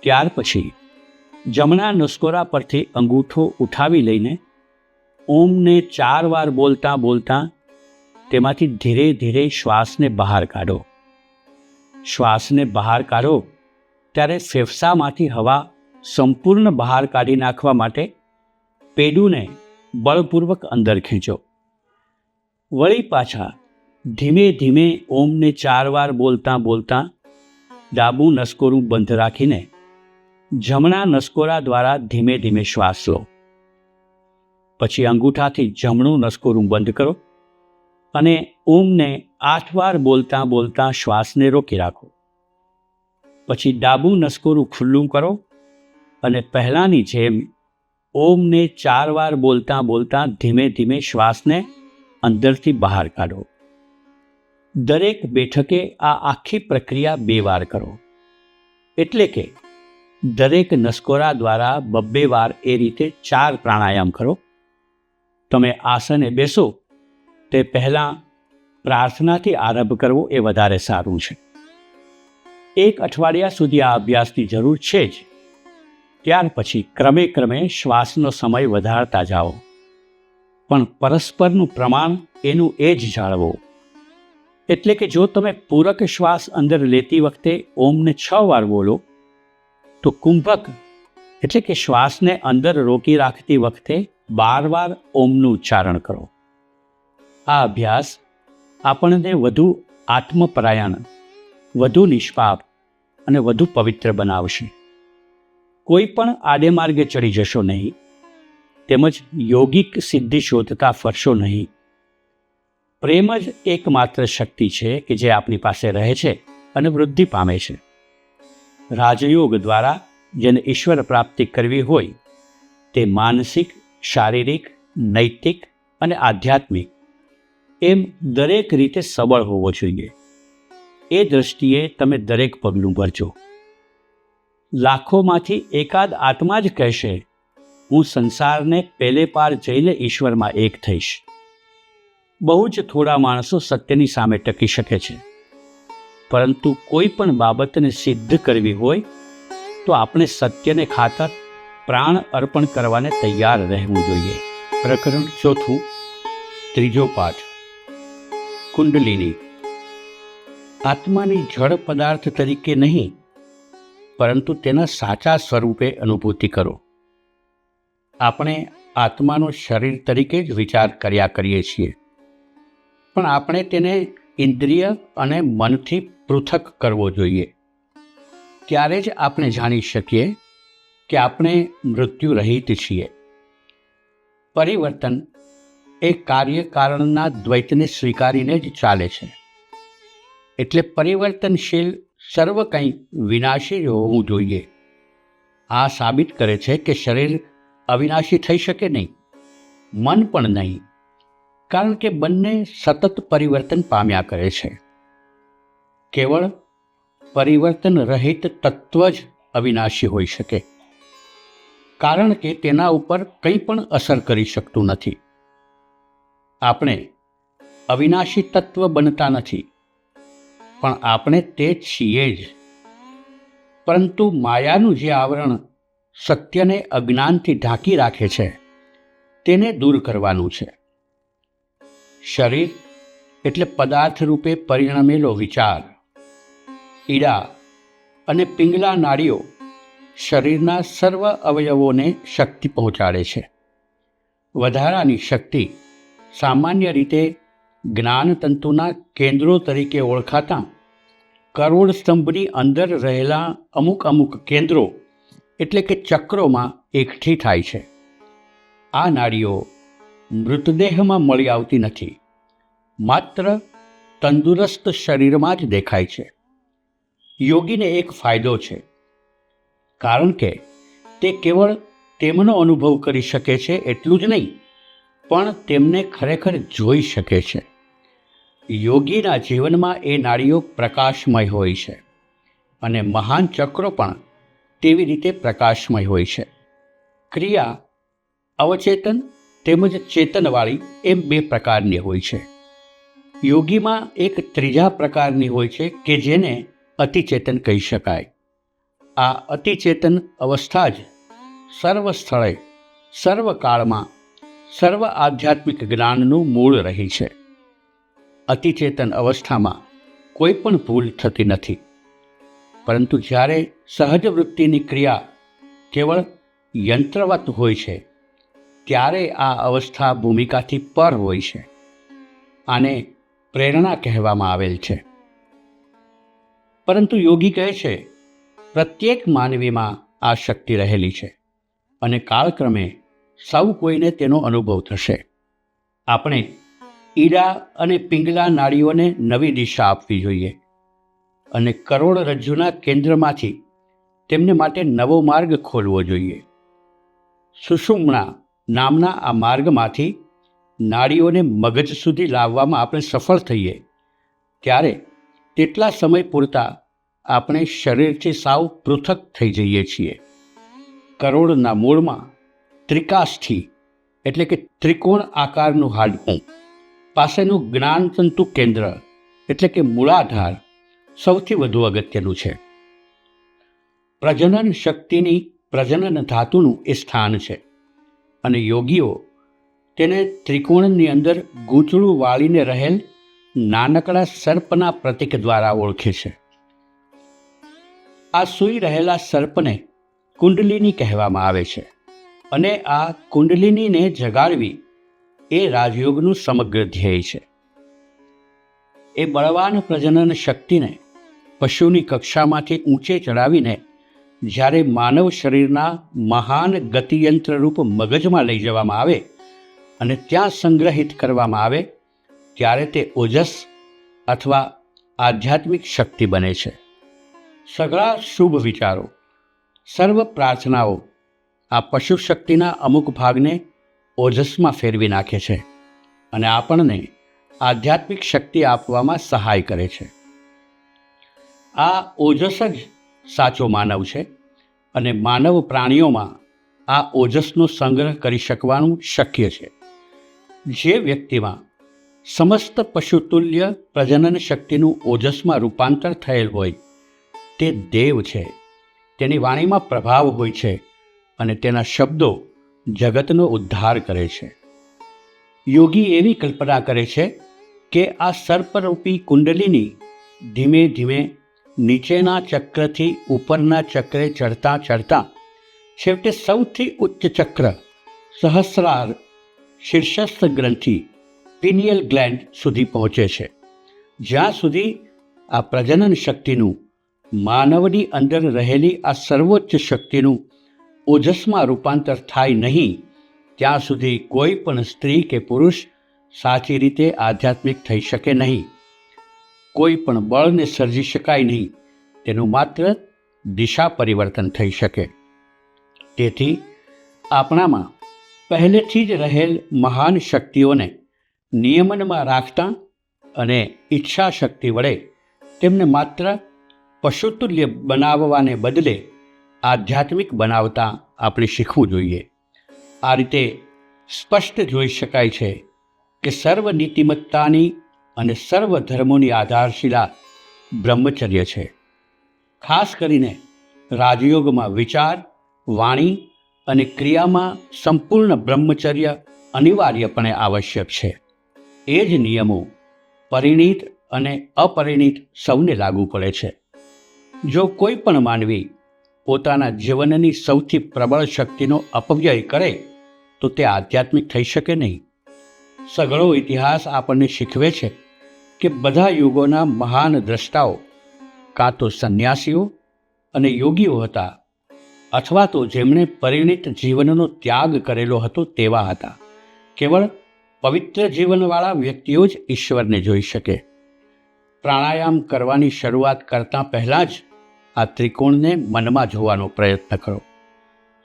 ત્યાર પછી જમણા નસકોરા પરથી અંગૂઠો ઉઠાવી લઈને ઓમને 4 વાર બોલતાં બોલતાં તેમાંથી ધીરે ધીરે શ્વાસને બહાર કાઢો. શ્વાસને બહાર કાઢો ત્યારે ફેફસામાંથી હવા સંપૂર્ણ બહાર કાઢી નાખવા માટે પેડુને બળપૂર્વક અંદર ખેંચો. વળી પાછા ધીમે ધીમે ઓમને 4 વાર બોલતાં બોલતાં ડાબું નસકોરું બંધ રાખીને જમણા નસકોરા દ્વારા ધીમે ધીમે શ્વાસ લો. પછી અંગૂઠાથી જમણું નસકોરું બંધ કરો અને ઓમને 8 વાર બોલતાં બોલતાં શ્વાસને રોકી રાખો. પછી ડાબું નસકોરું ખુલ્લું કરો અને પહેલાંની જેમ ઓમને 4 વાર બોલતાં બોલતાં ધીમે ધીમે શ્વાસને અંદરથી બહાર કાઢો. દરેક બેઠકે આ આખી પ્રક્રિયા 2 વાર કરો. એટલે કે દરેક નસકોરા દ્વારા 2 વાર એ રીતે 4 પ્રાણાયામ કરો. તમે આસને બેસો તે પહેલાં પ્રાર્થનાથી આરંભ કરવો એ વધારે સારું છે. 1 અઠવાડિયા સુધી આ અભ્યાસની જરૂર છે જ. ત્યાર પછી ક્રમે ક્રમે શ્વાસનો સમય વધારતા જાઓ, પણ પરસ્પરનું પ્રમાણ એનું એ જ જાળવો. એટલે કે જો તમે પૂરક શ્વાસ અંદર લેતી વખતે ઓમને 6 વાર બોલો તો કુંભક એટલે કે શ્વાસને અંદર રોકી રાખતી વખતે 12 વાર ઓમનું ઉચ્ચારણ કરો. આ અભ્યાસ આપણને વધુ આત્મપરાયણ, વધુ નિષ્પાપ અને વધુ પવિત્ર બનાવશે. કોઈ પણ આડે માર્ગે ચડી જશો નહીં, તેમજ યોગિક સિદ્ધિ શોધતા ફરશો નહીં. પ્રેમ જ એકમાત્ર શક્તિ છે કે જે આપણી પાસે રહે છે અને વૃદ્ધિ પામે છે. રાજયોગ દ્વારા જેને ઈશ્વર પ્રાપ્તિ કરવી હોય તે માનસિક, શારીરિક, નૈતિક અને આધ્યાત્મિક એમ દરેક રીતે સબળ હોવો જોઈએ. એ દૃષ્ટિએ તમે દરેક પગલું ભરજો. લાખોમાંથી એકાદ આત્મા જ કહેશે, હું સંસારને પેલે પાર જઈને ઈશ્વરમાં એક થઈશ. બહુ જ થોડા માણસો સત્યની સામે ટકી શકે છે. પરંતુ કોઈ પણ બાબતને સિદ્ધ કરવી હોય તો આપણે સત્યને ખાતર પ્રાણ અર્પણ કરવાને તૈયાર રહેવું જોઈએ. પ્રકરણ 4, ત્રીજો પાઠ. કુંડલિની. આત્માની જળ પદાર્થ તરીકે નહીં, પરંતુ તેના સાચા સ્વરૂપે અનુભૂતિ કરો. આપણે આત્માનો શરીર તરીકે જ વિચાર કર્યા કરીએ છીએ, પણ આપણે તેને ઇન્દ્રિય અને મનથી પૃથક કરવો જોઈએ. ત્યારે જ આપણે જાણી શકીએ કે આપણે મૃત્યુરહિત છીએ. પરિવર્તન એ કાર્યકારણના દ્વૈતને સ્વીકારીને જ ચાલે છે. એટલે પરિવર્તનશીલ સર્વ કંઈ વિનાશી જ હોવું જોઈએ. આ સાબિત કરે છે કે શરીર અવિનાશી થઈ શકે નહીં, મન પણ નહીં, કારણ કે બંને સતત પરિવર્તન પામ્યા કરે છે. કેવળ પરિવર્તન રહિત તત્વ જ અવિનાશી હોઈ શકે, કારણ કે તેના ઉપર કંઈ પણ અસર કરી શકતું નથી. આપણે અવિનાશી તત્વ બનતા નથી, પણ આપણે તે છીએ જ. પરંતુ માયાનું જે આવરણ સત્યને અજ્ઞાનથી ઢાંકી રાખે છે, તેને દૂર કરવાનું છે. શરીર એટલે પદાર્થ રૂપે પરિણમેલો વિચાર. ઈડા અને પિંગલા નાડીઓ શરીરના સર્વ અવયવોને શક્તિ પહોંચાડે છે. વધારાની શક્તિ સામાન્ય રીતે જ્ઞાનતંતુના કેન્દ્રો તરીકે ઓળખાતા કરોડ સ્તંભની અંદર રહેલા અમુક કેન્દ્રો એટલે કે ચક્રોમાં એકઠી થાય છે. આ નાડીઓ મૃતદેહમાં મળી આવતી નથી, માત્ર તંદુરસ્ત શરીરમાં જ દેખાય છે. યોગીને એક ફાયદો છે, કારણ કે તે કેવળ તેમનો અનુભવ કરી શકે છે એટલું જ નહીં, પણ તેમને ખરેખર જોઈ શકે છે. યોગીના જીવનમાં એ નાડીઓ પ્રકાશમય હોય છે, અને મહાન ચક્રો પણ તેવી રીતે પ્રકાશમય હોય છે. ક્રિયા અવચેતન તેમજ ચેતનવાળી એમ 2 પ્રકારની હોય છે. યોગીમાં એક ત્રીજા પ્રકારની હોય છે કે જેને અતિચેતન કહી શકાય. આ અતિચેતન અવસ્થા જ સર્વ સ્થળે, સર્વકાળમાં, સર્વ આધ્યાત્મિક જ્ઞાનનું મૂળ રહી છે. અતિચેતન અવસ્થામાં કોઈ પણ ભૂલ થતી નથી, પરંતુ જ્યારે સહજ વૃત્તિની ક્રિયા કેવળ યંત્રવત હોય છે, ત્યારે આ અવસ્થા ભૂમિકાથી પર હોય છે. આને પ્રેરણા કહેવામાં આવેલ છે. પરંતુ યોગી કહે છે, પ્રત્યેક માનવીમાં આ શક્તિ રહેલી છે, અને કાળક્રમે સૌ કોઈને તેનો અનુભવ થશે. આપણે ઈડા અને પિંગલા નાડીઓને નવી દિશા આપવી જોઈએ, અને કરોડરજ્જુના કેન્દ્રમાંથી તેમને માટે નવો માર્ગ ખોલવો જોઈએ. સુષુમ્ના નામના આ માર્ગમાંથી નાડીઓને મગજ સુધી લાવવામાં આપણે સફળ થઈએ, ત્યારે તેટલા સમય પૂરતા આપણે શરીરથી સાવ પૃથક થઈ જઈએ છીએ. કરોડના મૂળમાં ત્રિકાષ્ઠી એટલે કે ત્રિકોણ આકારનું હાડકું પાસેનું જ્ઞાનતંતુ કેન્દ્ર એટલે કે મૂળાધાર સૌથી વધુ અગત્યનું છે. પ્રજનન શક્તિની પ્રજનન ધાતુનું એ સ્થાન છે, અને યોગીઓ તેને ત્રિકોણની અંદર ગૂંચળું વાળીને રહેલ નાનકડા સર્પના પ્રતીક દ્વારા ઓળખે છે. આ સૂઈ રહેલા સર્પને કુંડલિની કહેવામાં આવે છે, અને આ કુંડલિનીને જગાડવી એ રાજયોગનું સમગ્ર ધ્યેય છે. એ બળવાન પ્રજનન શક્તિને પશુની કક્ષામાંથી ઊંચે ચડાવીને જ્યારે માનવ શરીરના મહાન ગતિયંત્રરૂપ મગજમાં લઈ જવામાં આવે અને ત્યાં સંગ્રહિત કરવામાં આવે, ત્યારે તે ઓજસ અથવા આધ્યાત્મિક શક્તિ બને છે. સઘળા શુભ વિચારો, સર્વ પ્રાર્થનાઓ આ પશુ શક્તિના અમુક ભાગને ઓજસમાં ફેરવી નાખે છે, અને આપણને આધ્યાત્મિક શક્તિ આપવામાં સહાય કરે છે. આ ઓજસ જ સાચો માનવ છે, અને માનવ પ્રાણીઓમાં આ ઓજસનો સંગ્રહ કરી શકવાનું શક્ય છે. જે વ્યક્તિમાં સમસ્ત પશુતુલ્ય પ્રજનન શક્તિનું ઓજસમાં રૂપાંતર થયેલ હોય તે દેવ છે. તેની વાણીમાં પ્રભાવ હોય છે અને તેના શબ્દો જગતનો ઉદ્ધાર કરે છે. યોગી એવી કલ્પના કરે છે કે આ સર્પરૂપી કુંડલીની ધીમે ધીમે નીચેના ચક્રથી ઉપરના ચક્રે ચડતા ચડતા છેવટે સૌથી ઉચ્ચ ચક્ર સહસ્રાર શીર્ષસ્થ ગ્રંથિ પિનિયલ ગ્લેન્ડ સુધી પહોંચે છે. જ્યાં સુધી આ પ્રજનન શક્તિનું માનવની અંદર રહેલી આ સર્વોચ્ચ શક્તિનું ઓજસમાં રૂપાંતર થાય નહીં, ત્યાં સુધી કોઈ પણ સ્ત્રી કે પુરુષ સાચી રીતે આધ્યાત્મિક થઈ શકે નહીં. કોઈ પણ બળને સર્જી શકાય નહીં, તેનું માત્ર દિશા પરિવર્તન થઈ શકે. તેથી આપણામાં પહેલેથી જ રહેલ મહાન શક્તિઓને નિયમનમાં રાખતા અને ઈચ્છા શક્તિ વડે તેમને માત્ર પશુતુલ્ય બનાવવાને બદલે આધ્યાત્મિક બનાવતા આપણે શીખવું જોઈએ. આ રીતે સ્પષ્ટ જોઈ શકાય છે કે સર્વ નીતિમત્તાની અને સર્વ ધર્મોની આધારશિલા બ્રહ્મચર્ય છે. ખાસ કરીને રાજયોગમાં વિચાર, વાણી અને ક્રિયામાં સંપૂર્ણ બ્રહ્મચર્ય અનિવાર્યપણે આવશ્યક છે. એ જ નિયમો પરિણીત અને અપરિણીત સૌને લાગુ પડે છે. જો કોઈ પણ માનવી પોતાના જીવનની સૌથી પ્રબળ શક્તિનો અપવ્યય કરે તો તે આધ્યાત્મિક થઈ શકે નહીં. સઘળો ઇતિહાસ આપણને શીખવે છે કે બધા યુગોના મહાન દ્રષ્ટાઓ કાં તો સંન્યાસીઓ અને યોગીઓ હતા અથવા તો જેમણે પરિણીત જીવનનો ત્યાગ કરેલો હતો તેવા હતા. કેવળ પવિત્ર જીવનવાળા વ્યક્તિઓ જ ઈશ્વરને જોઈ શકે. પ્રાણાયામ કરવાની શરૂઆત કરતાં પહેલાં જ આ ત્રિકોણને મનમાં જોવાનો પ્રયત્ન કરો.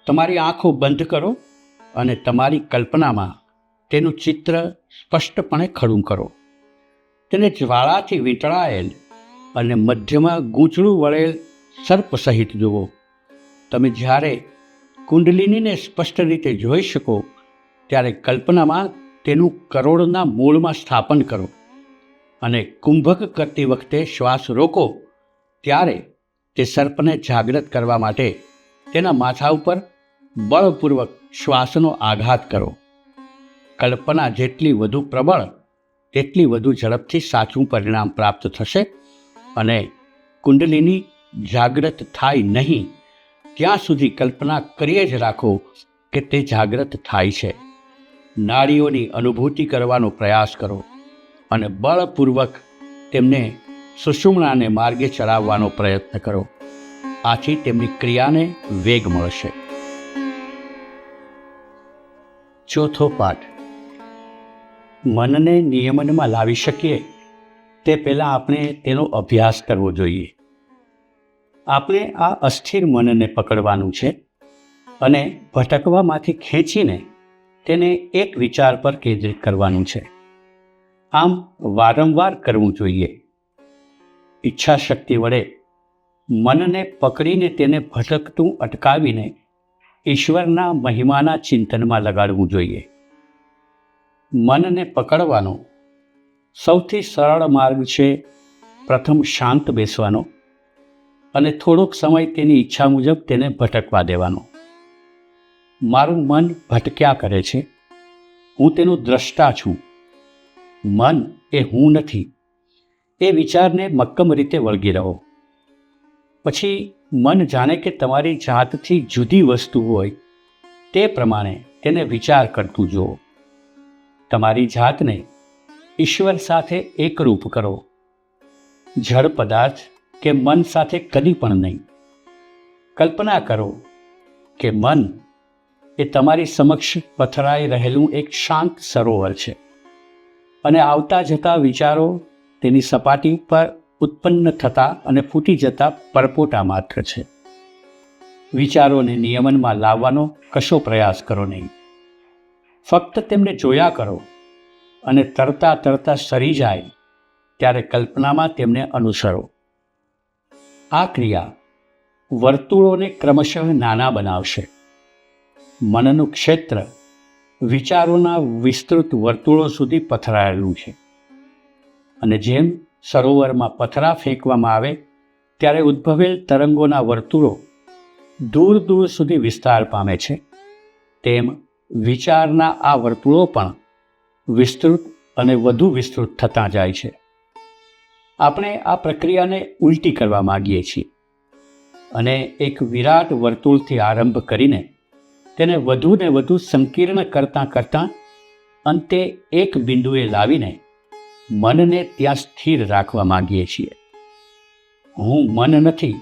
તમારી આંખો બંધ કરો અને તમારી કલ્પનામાં તેનું ચિત્ર સ્પષ્ટપણે ખડું કરો. તેને જ્વાળાથી વીંટળાયેલ અને મધ્યમાં ગૂંચળું વળેલ સર્પ સહિત જુઓ. તમે જ્યારે કુંડલિનીને સ્પષ્ટ રીતે જોઈ શકો ત્યારે કલ્પનામાં તેનું કરોડના મૂળમાં સ્થાપન કરો અને કુંભક કરતી વખતે શ્વાસ રોકો ત્યારે તે સર્પને જાગૃત કરવા માટે તેના માથા ઉપર બળપૂર્વક શ્વાસનો આઘાત કરો. કલ્પના જેટલી વધુ પ્રબળ તેટલી વધુ ઝડપથી સાચું પરિણામ પ્રાપ્ત થશે અને કુંડલિની જાગૃત થાય નહીં ત્યાં સુધી કલ્પના કરીએ જ રાખો કે તે જાગૃત થાય છે. નાડીઓની અનુભૂતિ કરવાનો પ્રયાસ કરો અને બળપૂર્વક તેમને સુષુમ્નાને માર્ગે ચડાવવાનો પ્રયત્ન કરો. આથી તેમની ક્રિયાને વેગ મળશે. ચોથો પાઠ. મનને નિયમનમાં લાવી શકીએ તે પહેલાં આપણે તેનો અભ્યાસ કરવો જોઈએ. આપણે આ અસ્થિર મનને પકડવાનું છે અને ભટકવામાંથી ખેંચીને તેને એક વિચાર પર કેન્દ્રિત કરવાનું છે. આમ વારંવાર કરવું જોઈએ. ઈચ્છા શક્તિ વડે મનને પકડીને તેને ભટકતું અટકાવીને ઈશ્વરના મહિમાના ચિંતનમાં લગાડવું જોઈએ. મનને પકડવાનો સૌથી સરળ માર્ગ છે પ્રથમ શાંત બેસવાનો અને થોડોક સમય તેની ઈચ્છા મુજબ તેને ભટકવા દેવાનો. મારું મન ભટક્યા કરે છે, હું તેનું દ્રષ્ટા છું. મન એ હું નથી. એ વિચારને મક્કમ રીતે વળગી રહો. પછી મન જાણે કે તમારી જાતથી જુદી વસ્તુ હોય તે પ્રમાણે તેને વિચાર કરતું જુઓ. તમારી જાતને ઈશ્વર સાથે એકરૂપ કરો. જળ પદાર્થ કે મન સાથે કદી પણ નહીં. કલ્પના કરો કે મન એ તમારી સમક્ષ પથરાઈ રહેલું એક શાંત સરોવર છે અને આવતા જતા વિચારો તેની સપાટી પર ઉત્પન્ન થતા અને ફૂટી જતા પરપોટા માત્ર છે. વિચારોને નિયમનમાં લાવવાનો કશો પ્રયાસ કરો નહીં. ફક્ત તેમને જોયા કરો અને તરતા તરતા સરી જાય ત્યારે કલ્પનામાં તેમને અનુસરો. આ ક્રિયા વર્તુળોને ક્રમશઃ નાના બનાવશે. મનનું ક્ષેત્ર વિચારોના વિસ્તૃત વર્તુળો સુધી પથરાયેલું છે. અને જેમ સરોવરમાં પથરા ફેંકવામાં આવે ત્યારે ઉદ્ભવેલ તરંગોના વર્તુળો દૂર દૂર સુધી વિસ્તાર પામે છે, તેમ વિચારના આ વર્તુળો પણ વિસ્તૃત અને વધુ વિસ્તૃત થતાં જાય છે. આપણે આ પ્રક્રિયાને ઉલટી કરવા માગીએ છીએ અને એક વિરાટ વર્તુળથી આરંભ કરીને તેને વધુ ને વધુ સંકીર્ણ કરતાં અંતે એક બિંદુએ લાવીને મનને ત્યાં સ્થિર રાખવા માગીએ છીએ. હું મન નથી,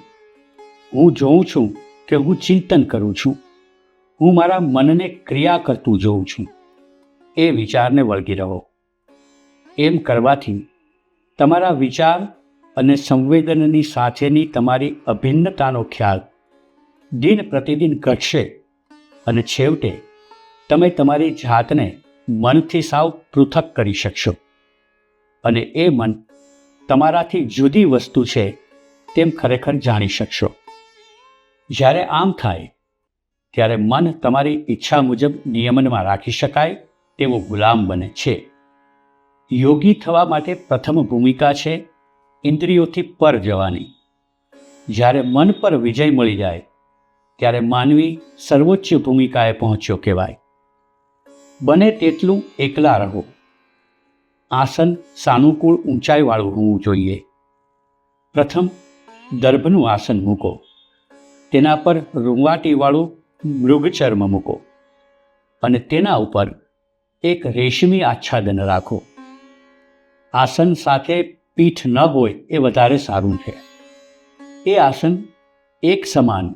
હું જોઉં છું કે હું ચિંતન કરું છું, હું મારા મનને ક્રિયા કરતું જોઉં છું. એ વિચારને વળગી રહો. એમ કરવાથી તમારા વિચાર અને સંવેદનની સાથેની તમારી અભિન્નતાનો ખ્યાલ દિન પ્રતિદિન ઘટશે અને છેવટે તમે તમારી જાતને મનથી સાવ પૃથક કરી શકશો અને એ મન તમારાથી જુદી વસ્તુ છે તેમ ખરેખર જાણી શકશો. જ્યારે આમ થાય ત્યારે મન તમારી ઈચ્છા મુજબ નિયમનમાં રાખી શકાય તેવો ગુલામ બને છે. યોગી થવા માટે પ્રથમ ભૂમિકા છે ઇન્દ્રિયોથી પર જવાની. જ્યારે મન પર વિજય મળી જાય ત્યારે માનવી સર્વોચ્ચ ભૂમિકાએ પહોંચ્યો કહેવાય. બને તેટલું એકલા રહો. આસન સાનુકૂળ ઊંચાઈવાળું હોવું જોઈએ. પ્રથમ દર્ભનું આસન મૂકો. તેના પર રૂંવાટીવાળું મૃગચર્મ મૂકો અને તેના ઉપર એક રેશમી આચ્છાદન રાખો. આસન સાથે પીઠ ન હોય એ વધારે સારું છે. એ આસન એક સમાન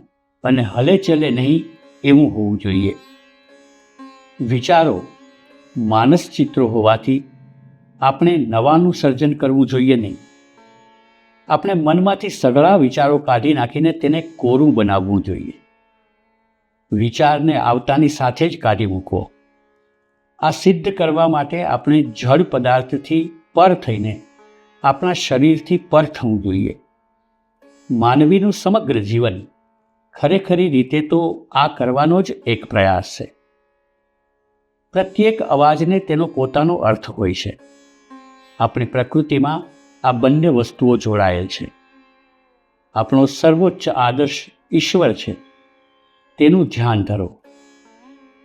અને હલેચલે નહીં એવું હોવું જોઈએ. વિચારો માનસ ચિત્રો હોવાથી આપણે નવાનું સર્જન કરવું જોઈએ નહીં. આપણે મનમાંથી સઘળા વિચારો કાઢી નાખીને તેને કોરું બનાવવું જોઈએ. વિચારને આવતાની સાથે જ કાઢી મૂકો. આ સિદ્ધ કરવા માટે આપણે જડ પદાર્થથી પર થઈને આપણા શરીરથી પર થવું જોઈએ. માનવીનું સમગ્ર જીવન ખરેખરી રીતે તો આ કરવાનો જ એક પ્રયાસ છે. પ્રત્યેક અવાજને તેનો પોતાનો અર્થ હોય છે. આપણી પ્રકૃતિમાં આ બંને વસ્તુઓ જોડાયેલ છે. આપણો સર્વોચ્ચ આદર્શ ઈશ્વર છે, તેનું ધ્યાન ધરો.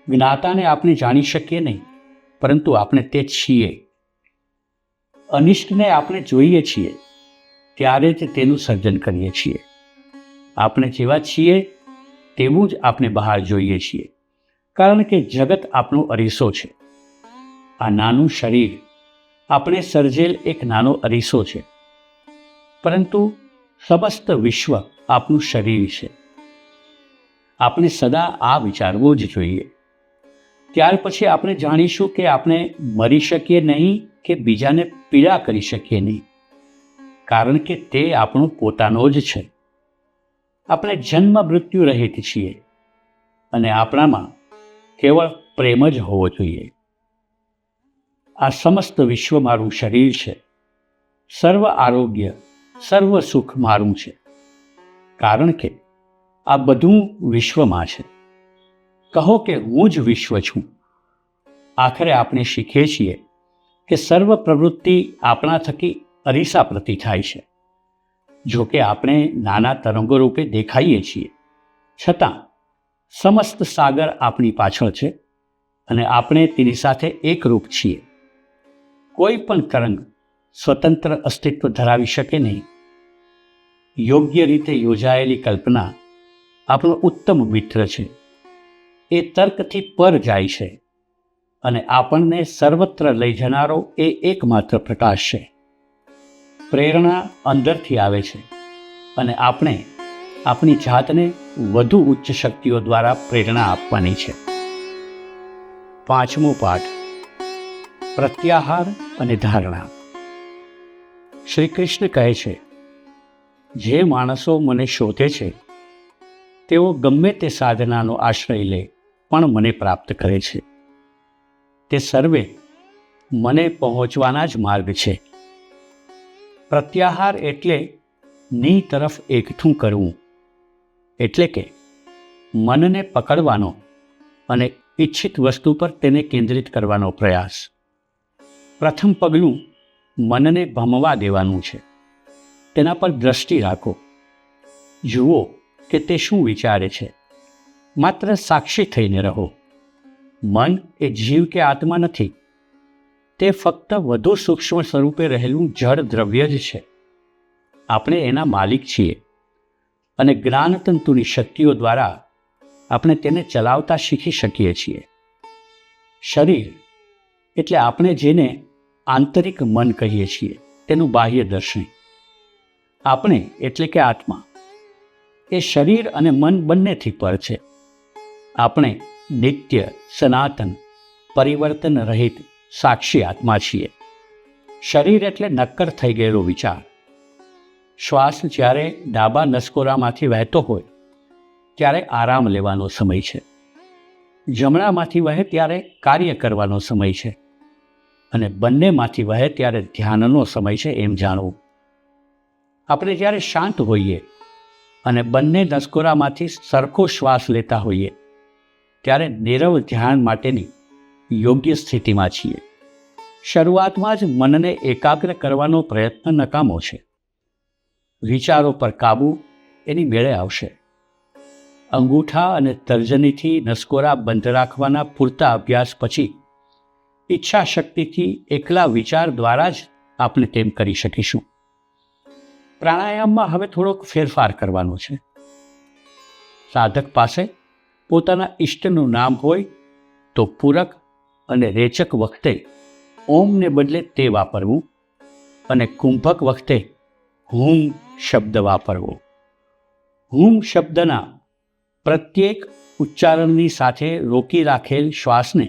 જ્ઞાતાને આપણે જાણી શકીએ નહીં, પરંતુ આપણે તે છીએ. અનિષ્ટને આપણે જોઈએ છીએ ત્યારે જ તેનું સર્જન કરીએ છીએ. આપણે જેવા છીએ તેવું જ આપણે બહાર જોઈએ છીએ, કારણ કે જગત આપણો અરીસો છે. આ નાનું શરીર આપણે સર્જેલ એક નાનો અરીસો છે, પરંતુ સમસ્ત વિશ્વ આપણું શરીર છે. આપણે સદા આ વિચારવું જ જોઈએ. ત્યાર પછી આપણે જાણીશું કે આપણે મરી શકીએ નહીં કે બીજાને પીડા કરી શકીએ નહીં, કારણ કે તે આપણો પોતાનો જ છે. આપણે જન્મ મૃત્યુ રહિત છીએ અને આપણામાં કેવળ પ્રેમ જ હોવો જોઈએ. આ સમસ્ત વિશ્વ મારું શરીર છે. સર્વ આરોગ્ય, સર્વ સુખ મારું છે, કારણ કે આ બધું વિશ્વમાં છે. કહો કે હું જ વિશ્વ છું. આખરે આપણે શીખીએ છીએ કે સર્વ પ્રવૃત્તિ આપણા થકી અરીસા પ્રતિ થાય છે. જો કે આપણે નાના તરંગો રૂપે દેખાઈએ છીએ, છતાં સમસ્ત સાગર આપણી પાછળ છે અને આપણે તેની સાથે એકરૂપ છીએ. કોઈ પણ તરંગ સ્વતંત્ર અસ્તિત્વ ધરાવી શકે નહીં. યોગ્ય રીતે યોજાયેલી કલ્પના આપણો ઉત્તમ મિત્ર છે. એ તર્કથી પર જાય છે અને આપણને સર્વત્ર લઈ જનારો એ એકમાત્ર પ્રકાશ છે. પ્રેરણા અંદરથી આવે છે અને આપણે આપણી જાતને વધુ ઉચ્ચ શક્તિઓ દ્વારા પ્રેરણા આપવાની છે. 5મો પાઠ, પ્રત્યાહાર અને ધારણા. શ્રી કૃષ્ણ કહે છે, જે માણસો મને શોધે છે તેઓ ગમે તે સાધનાનો આશ્રય લે પણ મને પ્રાપ્ત કરે છે. તે સર્વે મને પહોંચવાના જ માર્ગ છે. પ્રત્યાહાર એટલે ની તરફ એકઠું કરવું, એટલે કે મનને પકડવાનો અને ઈચ્છિત વસ્તુ પર તેને કેન્દ્રિત કરવાનો પ્રયાસ. પ્રથમ પગલું મનને ભમવા દેવાનું છે. તેના પર દ્રષ્ટિ રાખો. જુઓ કે તે શું વિચારે છે. માત્ર સાક્ષી થઈને રહો. મન એ જીવ કે આત્મા નથી. તે ફક્ત વધુ સૂક્ષ્મ સ્વરૂપે રહેલું જળ દ્રવ્ય જ છે. આપણે એના માલિક છીએ અને જ્ઞાનતંતુની શક્તિઓ દ્વારા આપણે તેને ચલાવતા શીખી શકીએ છીએ. શરીર એટલે આપણે જેને આંતરિક મન કહીએ છીએ તેનું બાહ્ય દર્શન. આપણે એટલે કે આત્મા એ શરીર અને મન બંનેથી પર છે. આપણે નિત્ય, સનાતન, પરિવર્તન રહિત સાક્ષી આત્મા છીએ. શરીર એટલે નક્કર થઈ ગયેલો વિચાર. શ્વાસ જ્યારે ડાબા નસકોરામાંથી વહેતો હોય ત્યારે આરામ લેવાનો સમય છે. જમણામાંથી વહે ત્યારે કાર્ય કરવાનો સમય છે અને બંનેમાંથી વહે ત્યારે ધ્યાનનો સમય છે એમ જાણવું. આપણે જ્યારે શાંત હોઈએ અને બંને નસકોરામાંથી સરખો શ્વાસ લેતા હોઈએ ત્યારે નીરવ ધ્યાન માટેની યોગ્ય સ્થિતિમાં છીએ. શરૂઆતમાં જ મનને એકાગ્ર કરવાનો પ્રયત્ન નકામો છે. વિચારો પર કાબૂ એની મેળે આવશે. અંગૂઠા અને તર્જનીથી નસકોરા બંધ રાખવાના પૂરતા અભ્યાસ પછી ઈચ્છા શક્તિથી એકલા વિચાર દ્વારા જ આપણે તેમ કરી શકીશું. પ્રાણાયામમાં હવે થોડોક ફેરફાર કરવાનો છે. સાધક પાસે પોતાના ઈષ્ટનું નામ હોય તો પૂરક અને રેચક વખતે ઓમને બદલે તે વાપરવું અને કુંભક વખતે હૂમ શબ્દ વાપરવો. હૂમ શબ્દના પ્રત્યેક ઉચ્ચારણની સાથે રોકી રાખેલ શ્વાસને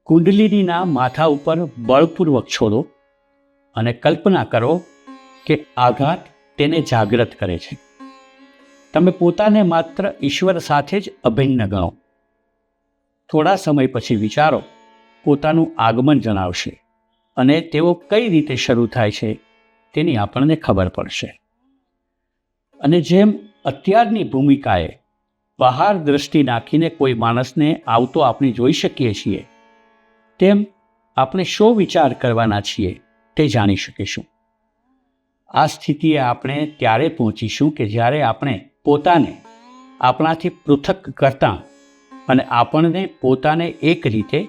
કુંડલિનીના માથા ઉપર બળપૂર્વક છોડો અને કલ્પના કરો કે આઘાત તેને જાગૃત કરે છે. તમે પોતાને માત્ર ઈશ્વર સાથે જ અભિન્ન ગણો. થોડા સમય પછી વિચારો પોતાનું આગમન જણાવશે અને તેઓ કઈ રીતે શરૂ થાય છે તેની આપણને ખબર પડશે. અને જેમ અત્યારની ભૂમિકાએ બહાર દ્રષ્ટિ નાખીને કોઈ માણસને આવતો આપણે જોઈ શકીએ છીએ તેમ આપણે શો વિચાર કરવાના છીએ તે જાણી શકીશું. આ સ્થિતિએ આપણે ત્યારે પહોંચીશું કે જ્યારે આપણે પોતાને આપણાથી પૃથક કરતા અને આપણને પોતાને એક રીતે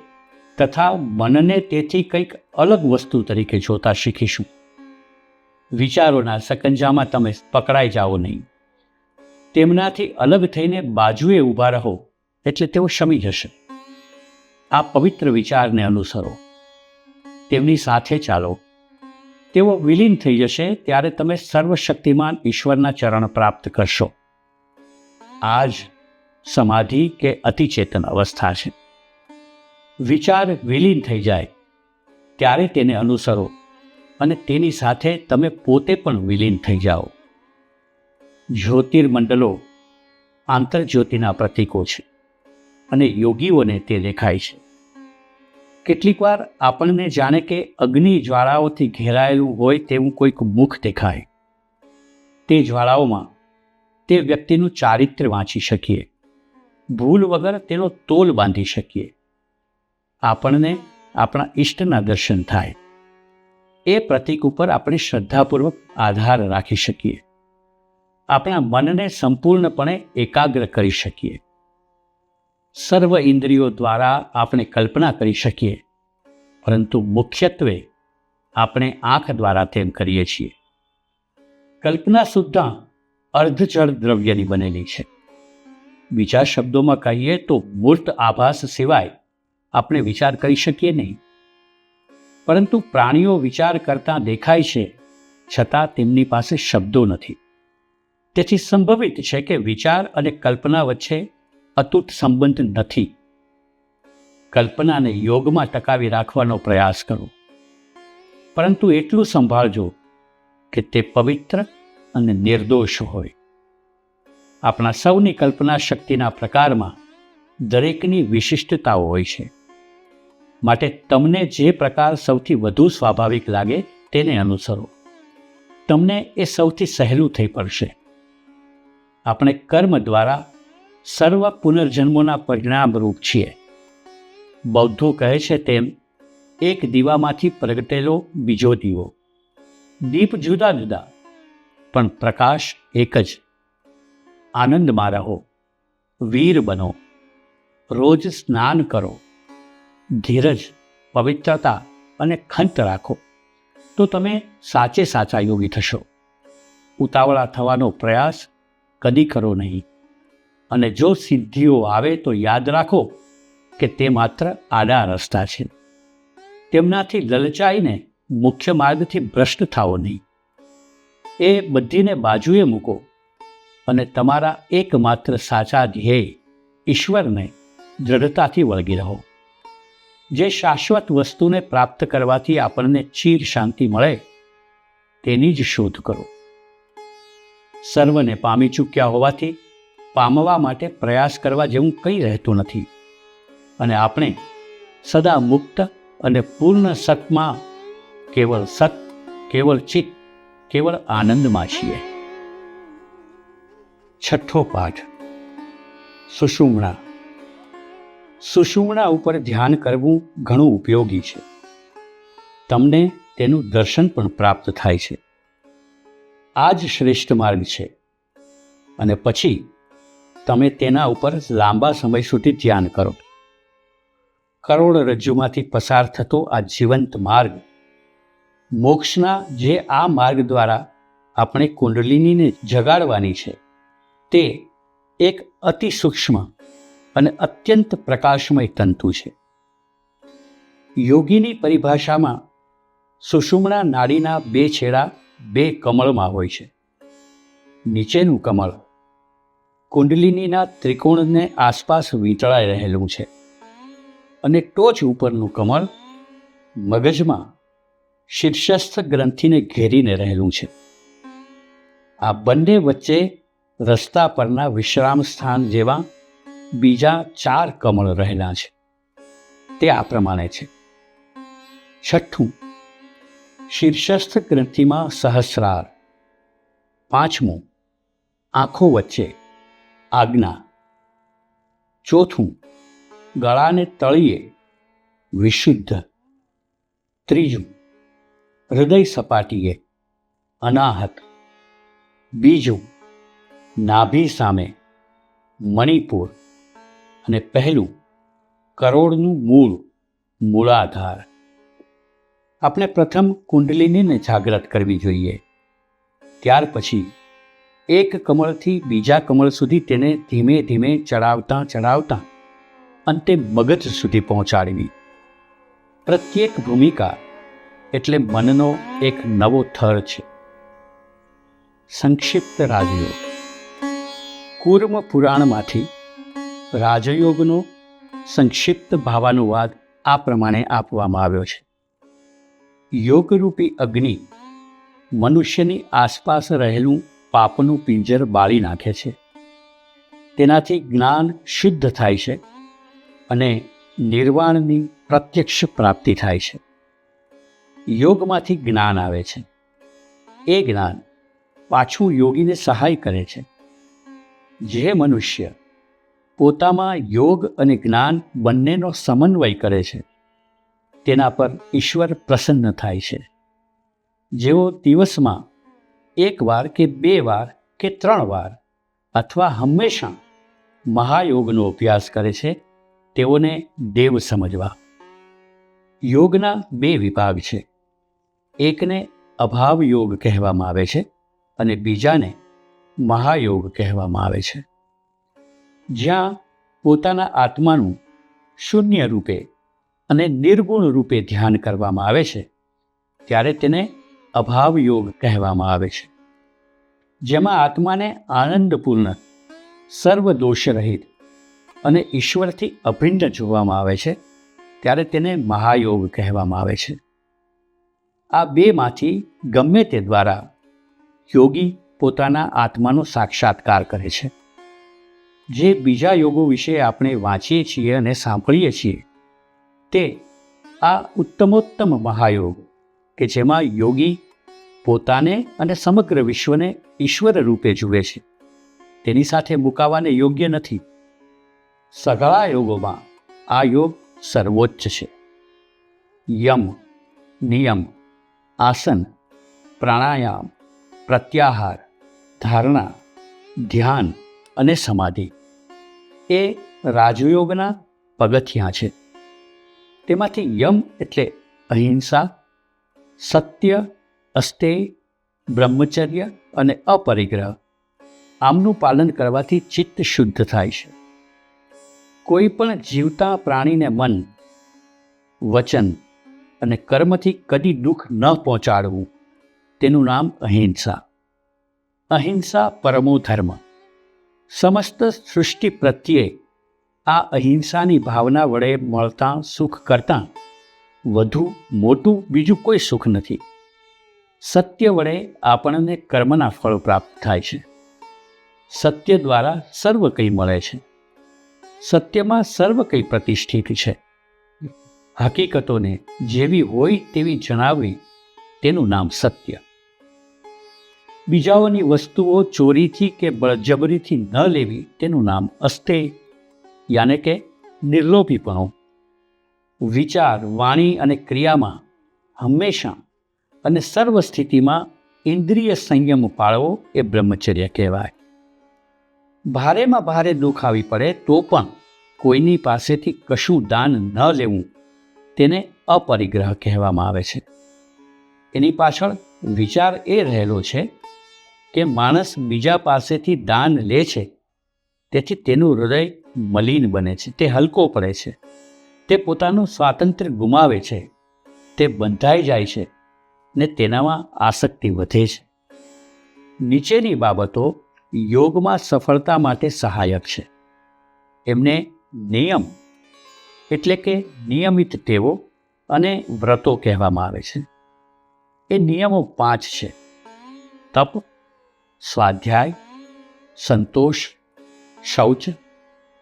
તથા મનને તેથી કંઈક અલગ વસ્તુ તરીકે જોતા શીખીશું. વિચારોના સકંજામાં તમે પકડાઈ જાઓ નહીં. તેમનાથી અલગ થઈને બાજુએ ઊભા રહો એટલે તેઓ શમી જશે. આ પવિત્ર વિચારને અનુસરો. તેમની સાથે ચાલો. તેઓ વિલીન થઈ જશે ત્યારે તમે સર્વશક્તિમાન ઈશ્વરના ચરણ પ્રાપ્ત કરશો. આ જ સમાધિ કે અતિચેતન અવસ્થા છે. વિચાર વિલીન થઈ જાય ત્યારે તેને અનુસરો અને તેની સાથે તમે પોતે પણ વિલીન થઈ જાઓ. જ્યોતિર્મંડલો આંતરજ્યોતિના પ્રતીકો છે અને યોગીઓને તે દેખાય છે. કેટલીક વાર આપણને જાણે કે અગ્નિ જ્વાળાઓથી ઘેરાયેલું હોય તેવું કોઈક મુખ દેખાય. તે જ્વાળાઓમાં તે વ્યક્તિનું ચારિત્ર્ય વાંચી શકીએ. ભૂલ વગર તેનો તોલ બાંધી શકીએ. આપણને આપણા ઈષ્ટના દર્શન થાય. એ પ્રતીક ઉપર આપણે શ્રદ્ધાપૂર્વક આધાર રાખી શકીએ. આપણા મનને સંપૂર્ણપણે એકાગ્ર કરી શકીએ. સર્વ ઇન્દ્રિયો દ્વારા આપણે કલ્પના કરી શકીએ, પરંતુ મુખ્યત્વે આપણે આંખ દ્વારા તેમ કરીએ છીએ. કલ્પના સુદ્ધા અર્ધજળ દ્રવ્યની બનેલી છે. બીજા શબ્દોમાં કહીએ તો મૂર્ત આભાસ સિવાય આપણે વિચાર કરી શકીએ નહીં. પરંતુ પ્રાણીઓ વિચાર કરતા દેખાય છે છતાં તેમની પાસે શબ્દો નથી. તેથી સંભવિત છે કે વિચાર અને કલ્પના વચ્ચે અતૂટ સંબંધ નથી. કલ્પનાને યોગમાં ટકાવી રાખવાનો પ્રયાસ કરો, પરંતુ એટલું સંભાળજો કે તે પવિત્ર અને નિર્દોષ હોય. આપણા સૌની કલ્પના શક્તિના પ્રકારમાં દરેકની વિશિષ્ટતાઓ હોય છે. માટે તમને જે પ્રકાર સૌથી વધુ સ્વાભાવિક લાગે તેને અનુસરો. તમને એ સૌથી સહેલું થઈ પડશે. આપણે કર્મ દ્વારા સર્વ પુનર્જન્મોના પરિણામરૂપ છીએ. બૌદ્ધો કહે છે તેમ એક દીવામાંથી પ્રગટેલો બીજો દીવો. દીપ જુદા જુદા, પણ પ્રકાશ એક જ. આનંદમાં રહો, વીર બનો, રોજ સ્નાન કરો, ધીરજ, પવિત્રતા અને ખંત રાખો, તો તમે સાચે સાચા યોગી થશો. ઉતાવળા થવાનો પ્રયાસ કદી કરો નહીં, અને જો સિદ્ધિઓ આવે તો યાદ રાખો કે તે માત્ર આડા રસ્તા છે. તેમનાથી લલચાઈને મુખ્ય માર્ગથી ભ્રષ્ટ થાઓ નહીં. એ બધીને બાજુએ મૂકો અને તમારા એકમાત્ર સાચા ધ્યેય ઈશ્વરને દૃઢતાથી વળગી રહો. જે શાશ્વત વસ્તુને પ્રાપ્ત કરવાથી આપણને ચીર શાંતિ મળે તેની જ શોધ કરો. સર્વને પામી ચૂક્યા હોવાથી પામવા માટે પ્રયાસ કરવા જેવું કંઈ રહેતું નથી, અને આપણે સદા મુક્ત અને પૂર્ણ સતમાં, કેવળ સત, કેવળ ચિત્ત, કેવળ આનંદમાં છીએ. છઠ્ઠો પાઠ, સુષુમ્ણા. સુષુમ્ણા ઉપર ધ્યાન કરવું ઘણું ઉપયોગી છે. તમને તેનું દર્શન પણ પ્રાપ્ત થાય છે. આ જ શ્રેષ્ઠ માર્ગ છે, અને પછી તમે તેના ઉપર લાંબા સમય સુધી ધ્યાન કરો. કરોડરજ્જુમાંથી પસાર થતો આ જીવંત માર્ગ, મોક્ષના જે આ માર્ગ દ્વારા આપણે કુંડલિનીને જગાડવાની છે, તે એક અતિ સૂક્ષ્મ અને અત્યંત પ્રકાશમય તંતુ છે. યોગીની પરિભાષામાં સુષુમ્ણા નાડીના બે છેડા બે કમળમાં હોય છે. નીચેનું કમળ કુંડલિનીના ત્રિકોણને આસપાસ વીંટળાઈ રહેલું છે, અને ટોચ ઉપરનું કમળ મગજમાં શીર્ષસ્થ ગ્રંથિને ઘેરીને રહેલું છે. આ બંને વચ્ચે રસ્તા પરના વિશ્રામ સ્થાન જેવા બીજા 4 કમળ રહેલા છે. તે આ પ્રમાણે છે. છઠ્ઠું, શીર્ષસ્થ ગ્રંથિમાં સહસ્રાર. પાંચમું, આંખો વચ્ચે આજ્ઞા. ચોથું, ગળાને તળિયે વિશુદ્ધ. ત્રીજું, હૃદય સપાટીએ અનાહત. બીજું, નાભી સામે મણિપુર. અને પહેલું, કરોડનું મૂળ, મૂળાધાર. આપણે પ્રથમ કુંડલિનીને જાગૃત કરવી જોઈએ. ત્યાર પછી એક કમળથી બીજા કમળ સુધી તેને ધીમે ધીમે ચડાવતા અંતે મગજ સુધી પહોંચાડવી. પ્રત્યેક ભૂમિકા એટલે મનનો એક નવો થર છે. સંક્ષિપ્ત રાજયોગ. કૂર્મ પુરાણમાંથી રાજયોગનો સંક્ષિપ્ત ભાવાનુવાદ આ પ્રમાણે આપવામાં આવ્યો છે. યોગરૂપી અગ્નિ મનુષ્યની આસપાસ રહેલું પાપનું પિંજર બાળી નાખે છે. તેનાથી જ્ઞાન શુદ્ધ થાય છે અને નિર્વાણની પ્રત્યક્ષ પ્રાપ્તિ થાય છે. યોગમાંથી જ્ઞાન આવે છે. એ જ્ઞાન પાછું યોગીને સહાય કરે છે. જે મનુષ્ય પોતામાં યોગ અને જ્ઞાન બંનેનો સમન્વય કરે છે, તેના પર ઈશ્વર પ્રસન્ન થાય છે. જેઓ દિવસમાં 1 વાર કે 2 વાર કે 3 વાર અથવા હંમેશા મહાયોગનો અભ્યાસ કરે છે, તેઓને દેવ સમજવા. યોગના 2 વિભાગ છે. એકને અભાવ યોગ કહેવામાં આવે છે અને બીજાને મહાયોગ કહેવામાં આવે છે. જ્યાં પોતાના આત્માનું શૂન્ય રૂપે અને નિર્ગુણ રૂપે ધ્યાન કરવામાં આવે છે, ત્યારે તેને અભાવ યોગ કહેવામાં આવે છે. જેમાં આત્માને આનંદપૂર્ણ, સર્વ દોષરહિત અને ઈશ્વરથી અભિન્ન જોવામાં આવે છે, ત્યારે તેને મહાયોગ કહેવામાં આવે છે. આ બેમાંથી ગમે તે દ્વારા યોગી પોતાના આત્માનો સાક્ષાત્કાર કરે છે. જે બીજા યોગો વિશે આપણે વાંચીએ છીએ અને સાંભળીએ છીએ, તે આ ઉત્તમોત્તમ મહાયોગ કે જેમાં યોગી પોતાને અને સમગ્ર વિશ્વને ઈશ્વર રૂપે જુએ છે, તેની સાથે મુકાવાને યોગ્ય નથી. સઘળા યોગોમાં આ યોગ સર્વોચ્ચ છે. યમ, નિયમ, આસન, પ્રાણાયામ, પ્રત્યાહાર, ધારણા, ધ્યાન અને સમાધિ એ રાજયોગના પગથિયાં છે. તેમાંથી યમ એટલે અહિંસા, સત્ય, અસ્તેય, બ્રહ્મચર્ય અને અપરિગ્રહ આમનું પાલન કરવાથી ચિત્ત શુદ્ધ થાય છે. કોઈ પણ જીવતા પ્રાણીને મન, વચન અને કર્મથી કદી દુઃખ ન પહોંચાડવું તેનું નામ અહિંસા. અહિંસા પરમો ધર્મ. સમસ્ત સૃષ્ટિ પ્રત્યે આ અહિંસાની ભાવના વડે મળતા સુખ કરતાં વધુ મોટું બીજું કોઈ સુખ નથી. સત્ય વડે આપણને કર્મના ફળ પ્રાપ્ત થાય છે. સત્ય દ્વારા સર્વ કંઈ મળે છે. સત્યમાં સર્વ કંઈ પ્રતિષ્ઠિત છે. હકીકતોને જેવી હોય તેવી જણાવવી તેનું નામ સત્ય. બીજાઓની વસ્તુઓ ચોરીથી કે બળજબરીથી ન લેવી તેનું નામ અસ્તેય, યાને કે નિર્લોભીપણું. વિચાર, વાણી અને ક્રિયામાં હંમેશા અને સર્વ સ્થિતિમાં ઇન્દ્રિય સંયમ પાળવો એ બ્રહ્મચર્ય કહેવાય. ભારેમાં ભારે દુઃખ આવી પડે તો પણ કોઈની પાસેથી કશું દાન ન લેવું તેને અપરિગ્રહ કહેવામાં આવે છે. એની પાછળ વિચાર એ રહેલો છે કે માણસ બીજા પાસેથી દાન લે છે તેથી તેનું હૃદય મલિન બને છે, તે હલકો પડે છે, તે પોતાનું સ્વાતંત્ર્ય ગુમાવે છે, તે બંધાઈ જાય છે ને તેનામાં આસક્તિ વધે છે. નીચેની બાબતો યોગમાં સફળતા માટે સહાયક છે. એમને નિયમ એટલે કે નિયમિત ટેવો અને વ્રતો કહેવામાં આવે છે. એ નિયમો 5 છે: તપ, સ્વાધ્યાય, સંતોષ, શૌચ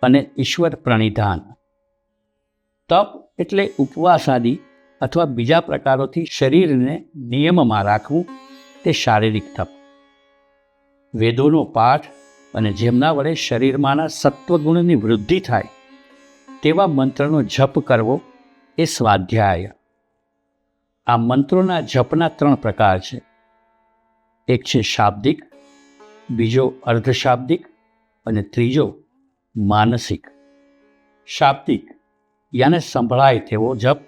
અને ઈશ્વર પ્રણિધાન. તપ એટલે ઉપવાસ આદિ અથવા બીજા પ્રકારોથી શરીરને નિયમમાં રાખવું, તે શારીરિક તપ. વેદોનો પાઠ અને જેમના વડે શરીરમાંના સત્વગુણની વૃદ્ધિ થાય તેવા મંત્રનો જપ કરવો એ સ્વાધ્યાય. આ મંત્રોના જપના 3 પ્રકાર છે. એક છે શાબ્દિક, બીજો અર્ધશાબ્દિક અને ત્રીજો માનસિક. શાબ્દિક યાને સંભળાય તેવો જપ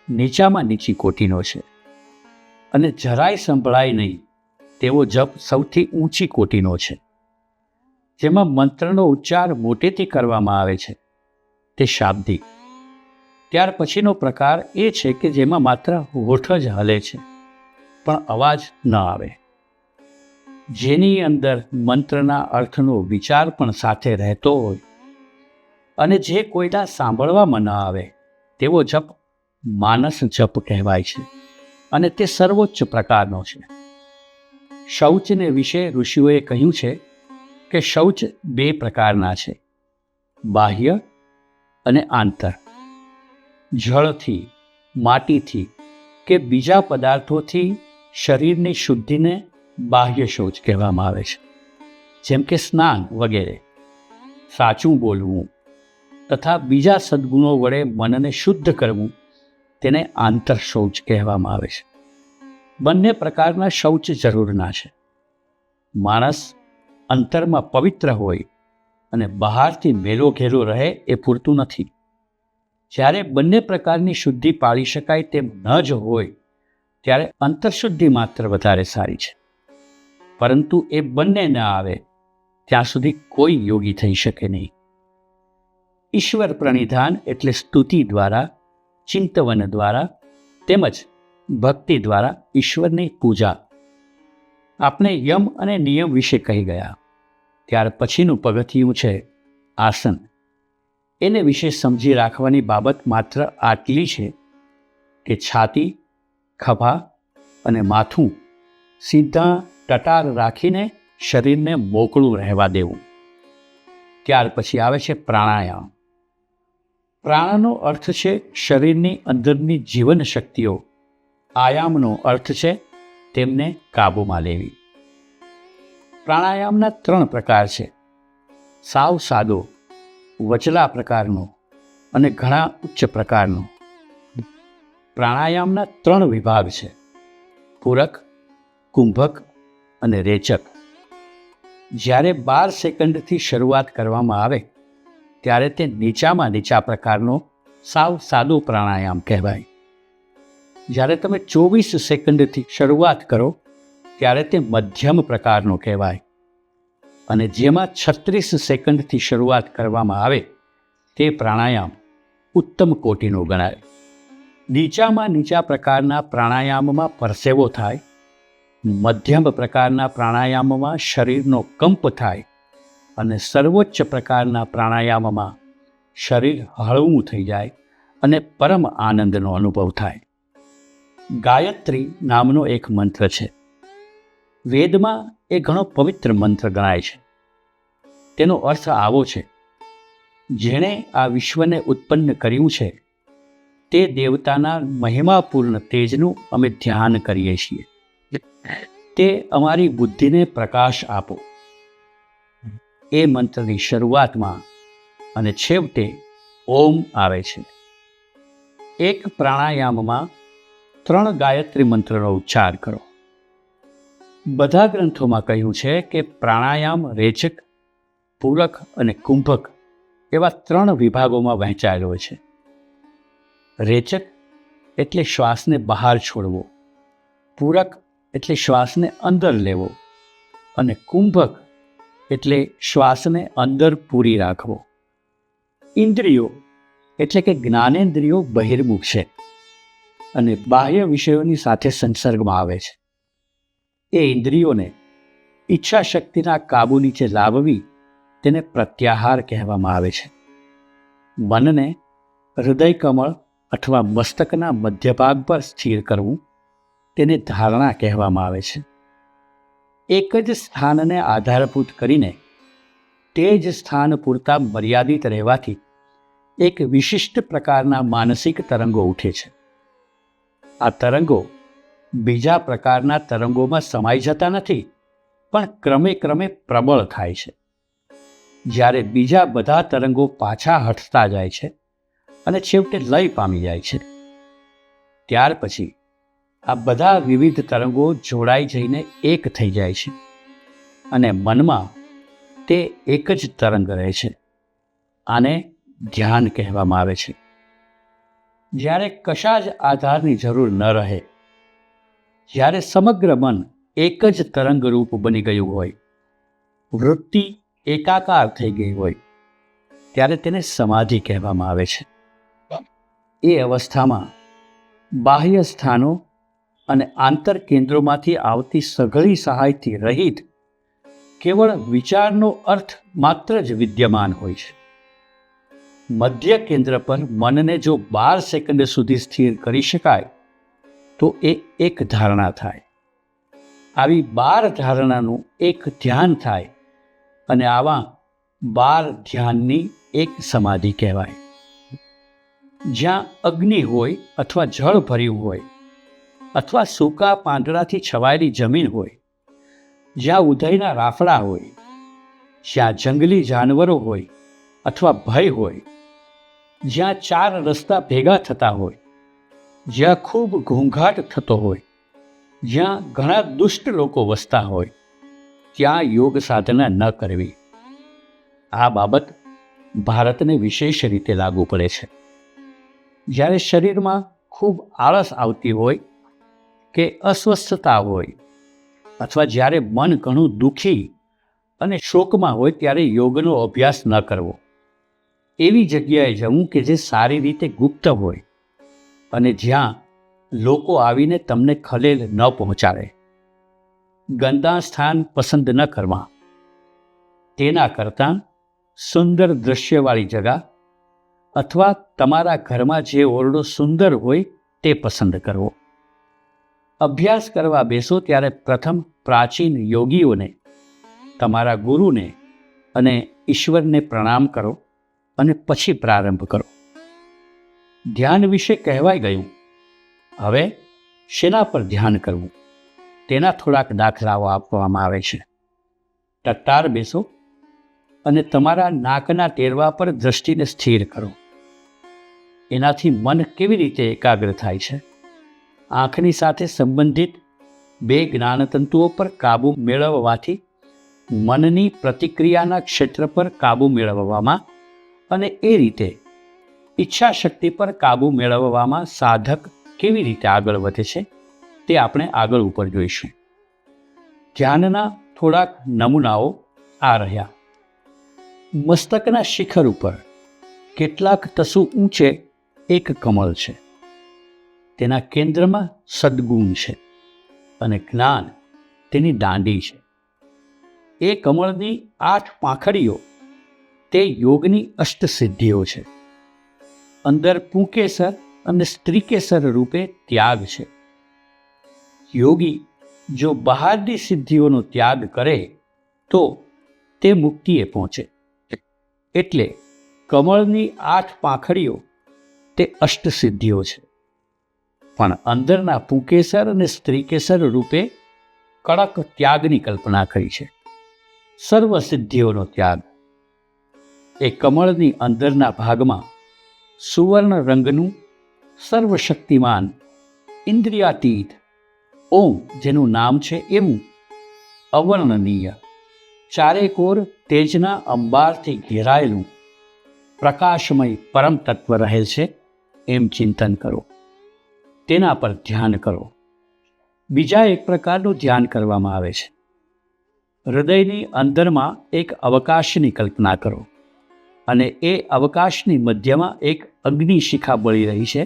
નીચામાં નીચી કોટીનો છે, અને જરાય સંભળાય નહીં તેવો જપ સૌથી ઊંચી કોટીનો છે. જેમાં મંત્રનો ઉચ્ચાર મોટેથી કરવામાં આવે છે તે શાબ્દિક. ત્યાર પછીનો પ્રકાર એ છે કે જેમાં માત્ર હોઠ જ હલે છે પણ અવાજ ન આવે, જેની અંદર મંત્રના અર્થનો વિચાર પણ સાથે રહેતો હોય અને જે કોઈના સાંભળવામાં ન આવે તેવો જપ માનસ જપ કહેવાય છે, અને તે સર્વોચ્ચ પ્રકારનો છે. શૌચને વિશે ઋષિઓએ કહ્યું છે કે શૌચ 2 પ્રકારના છે: બાહ્ય અને આંતર. જળથી, માટીથી કે બીજા પદાર્થોથી શરીરની શુદ્ધિને બાહ્ય શૌચ કહેવામાં આવે છે, જેમ કે સ્નાન વગેરે. સાચું બોલવું તથા બીજા સદ્ગુણો વડે મનને શુદ્ધ કરવું તેને આંતર શૌચ કહેવામાં આવે છે. બંને પ્રકારના શૌચ જરૂરના છે. માણસ અંતરમાં પવિત્ર હોય અને બહારથી મેલો ઘેલો રહે એ પૂરતું નથી. જ્યારે બંને પ્રકારની શુદ્ધિ પાળી શકાય તેમ ન જ હોય ત્યારે અંતરશુદ્ધિ માત્ર વધારે સારી છે. પરંતુ એ બંને ન આવે ત્યાં સુધી કોઈ યોગી થઈ શકે નહીં. ઈશ્વર પ્રણિધાન એટલે સ્તુતિ દ્વારા, ચિંતવન દ્વારા તેમજ ભક્તિ દ્વારા ઈશ્વરની પૂજા. આપણે યમ અને નિયમ વિશે કહી ગયા. ત્યાર પછીનું પગથિયું છે આસન. એને વિશે સમજી રાખવાની બાબત માત્ર આટલી છે કે છાતી, ખભા અને માથું સીધા ટટાર રાખીને શરીરને મોકળું રહેવા દેવું. ત્યાર પછી આવે છે પ્રાણાયામ. પ્રાણનો અર્થ છે શરીરની અંદરની જીવન શક્તિઓ. આયામનો અર્થ છે તેમને કાબૂમાં લેવી. પ્રાણાયામના 3 પ્રકાર છે: સાવ સાદો, વચલા પ્રકારનો અને ઘણા ઉચ્ચ પ્રકારનો. પ્રાણાયામના 3 વિભાગ છે: પૂરક, કુંભક અને રેચક. જ્યારે 12 સેકન્ડથી શરૂઆત કરવામાં આવે ત્યારે તે નીચામાં નીચા પ્રકારનો સાવ સાદો પ્રાણાયામ કહેવાય. જ્યારે તમે 24 સેકન્ડથી શરૂઆત કરો ત્યારે તે મધ્યમ પ્રકારનો કહેવાય, અને જેમાં 36 સેકન્ડથી શરૂઆત કરવામાં આવે તે પ્રાણાયામ ઉત્તમ કોટીનો ગણાય. નીચામાં નીચા પ્રકારના પ્રાણાયામમાં પરસેવો થાય, મધ્યમ પ્રકારના પ્રાણાયામમાં શરીરનો કંપ થાય અને સર્વોચ્ચ પ્રકારના પ્રાણાયામમાં શરીર હળવું થઈ જાય અને પરમ આનંદનો અનુભવ થાય. ગાયત્રી નામનો એક મંત્ર છે. વેદમાં એ ઘણો પવિત્ર મંત્ર ગણાય છે. તેનો અર્થ આવો છે: જેણે આ વિશ્વને ઉત્પન્ન કર્યું છે તે દેવતાના મહિમાપૂર્ણ તેજનું અમે ધ્યાન કરીએ છીએ. તે અમારી બુદ્ધિને પ્રકાશ આપો. એ મંત્રની શરૂઆતમાં અને છેવટે ઓમ આવે છે. એક પ્રાણાયામમાં 3 ગાયત્રી મંત્રનો ઉચ્ચાર કરો. બધા ગ્રંથોમાં કહ્યું છે કે પ્રાણાયામ રેચક, પૂરક અને કુંભક એવા 3 વિભાગોમાં વહેંચાયેલો છે. રેચક એટલે શ્વાસને બહાર છોડવો, પૂરક એટલે શ્વાસને અંદર લેવો, અને કુંભક એટલે શ્વાસને અંદર પૂરી રાખવો. ઇન્દ્રિયો એટલે કે જ્ઞાનેન્દ્રિયો બહિર્મુખ છે અને બાહ્ય વિષયોની સાથે સંસર્ગમાં આવે છે. એ ઇન્દ્રિયોને ઈચ્છા શક્તિના કાબુ નીચે લાવવી તેને પ્રત્યાહાર કહેવામાં આવે છે. મનને હૃદય કમળ અથવા મસ્તકના મધ્યભાગ પર સ્થિર કરવું તેને ધારણા કહેવામાં આવે છે. એક જ સ્થાનને આધારભૂત કરીને તે જ સ્થાન પૂરતા મર્યાદિત રહેવાથી એક વિશિષ્ટ પ્રકારના માનસિક તરંગો ઉઠે છે. આ તરંગો બીજા પ્રકારના તરંગોમાં સમાઈ જતા નથી, પણ ક્રમે ક્રમે પ્રબળ થાય છે. જ્યારે બીજા બધા તરંગો પાછા હટતા જાય છે અને છેવટે લય પામી જાય છે, ત્યાર પછી આ બધા વિવિધ તરંગો જોડાઈ જઈને એક થઈ જાય છે અને મનમાં તે એક જ તરંગ રહે છે. આને ધ્યાન કહેવામાં આવે છે. જ્યારે કશા જ આધારની જરૂર ન રહે, જ્યારે સમગ્ર મન એક જ તરંગરૂપ બની ગયું હોય, વૃત્તિ એકાકાર થઈ ગઈ હોય, ત્યારે તેને સમાધિ કહેવામાં આવે છે. એ અવસ્થામાં બાહ્ય સ્થાનો અને આંતર કેન્દ્રોમાંથી આવતી સઘળી સહાયથી રહિત કેવળ વિચારનો અર્થ માત્ર જ વિદ્યમાન હોય છે. મધ્ય કેન્દ્ર પર મનને જો 12 સેકન્ડ સુધી સ્થિર કરી શકાય તો એ એક ધારણા થાય. આવી 12 ધારણાનું એક ધ્યાન થાય અને આવા 12 ધ્યાનની એક સમાધિ કહેવાય. જ્યાં અગ્નિ હોય અથવા જળ ભર્યું હોય, અથવા સૂકા પાંદડાથી છવાયેલી જમીન હોય, જ્યાં ઉધઈના રાફડા હોય, જ્યાં જંગલી જાનવરો હોય અથવા ભય હોય, જ્યાં 4 રસ્તા ભેગા થતા હોય, જ્યાં ખૂબ ઘોંઘાટ થતો હોય, જ્યાં ઘણા દુષ્ટ લોકો વસતા હોય, ત્યાં યોગ સાધના ન કરવી. આ બાબત ભારતને વિશેષ રીતે લાગુ પડે છે. જ્યારે શરીરમાં ખૂબ આળસ આવતી હોય કે અસ્વસ્થતા હોય, અથવા જ્યારે મન ઘણું દુઃખી અને શોકમાં હોય, ત્યારે યોગનો અભ્યાસ ન કરવો. એવી જગ્યાએ જવું કે જે સારી રીતે ગુપ્ત હોય અને જ્યાં લોકો આવીને તમને ખલેલ ન પહોંચાડે. ગંદા સ્થાન પસંદ ન કરવા. તેના કરતાં સુંદર દૃશ્યવાળી જગા અથવા તમારા ઘરમાં જે ઓરડો સુંદર હોય તે પસંદ કરવો. અભ્યાસ કરવા બેસો ત્યારે પ્રથમ પ્રાચીન યોગીઓને, તમારા ગુરુને અને ઈશ્વરને પ્રણામ કરો અને પછી પ્રારંભ કરો. ધ્યાન વિશે કહેવાઈ ગયું. હવે શેના પર ધ્યાન કરવું તેના થોડાક દાખલાઓ આપવામાં આવે છે. ટટ્ટાર બેસો અને તમારા નાકના ટેરવા પર દ્રષ્ટિને સ્થિર કરો. એનાથી મન કેવી રીતે એકાગ્ર થાય છે? આંખની સાથે સંબંધિત 2 જ્ઞાનતંતુઓ પર કાબૂ મેળવવાથી મનની પ્રતિક્રિયાના ક્ષેત્ર પર કાબૂ મેળવવામાં અને એ રીતે ઈચ્છા શક્તિ પર કાબૂ મેળવવામાં સાધક કેવી રીતે આગળ વધે છે તે આપણે આગળ ઉપર જોઈશું. ધ્યાનના થોડાક નમૂનાઓ આ રહ્યા. મસ્તકના શિખર ઉપર કેટલાક તસુ ઊંચે એક કમળ છે. તેના કેન્દ્રમાં સદ્ગુણ છે અને જ્ઞાન તેની દાંડી છે. એ કમળની 8 પાંખડીઓ તે યોગની અષ્ટસિદ્ધિઓ છે. અંદર પુંકેસર અને સ્ત્રીકેસર રૂપે ત્યાગ છે. યોગી જો બહારની સિદ્ધિઓનો ત્યાગ કરે તો તે મુક્તિએ પહોંચે. એટલે કમળની 8 પાંખડીઓ તે અષ્ટસિદ્ધિઓ છે, પણ અંદરના પુંકેસર અને સ્ત્રીકેસર રૂપે કડક ત્યાગની કલ્પના કરી છે. સર્વ સિદ્ધિઓનો ત્યાગ. એ કમળની અંદરના ભાગમાં સુવર્ણ રંગનું સર્વશક્તિમાન ઇન્દ્રિયાતીત ઓમ, જેનું નામ છે એવું અવર્ણનીય ચારેકોર તેજના અંબારથી ઘેરાયેલું પ્રકાશમય પરમ તત્વ રહેલ છે એમ ચિંતન કરો. તેના પર ધ્યાન કરો. બીજા એક પ્રકારનું ધ્યાન કરવામાં આવે છે. હૃદયની અંદરમાં એક અવકાશની કલ્પના કરો અને એ અવકાશની મધ્યમાં એક અગ્નિશિખા બળી રહી છે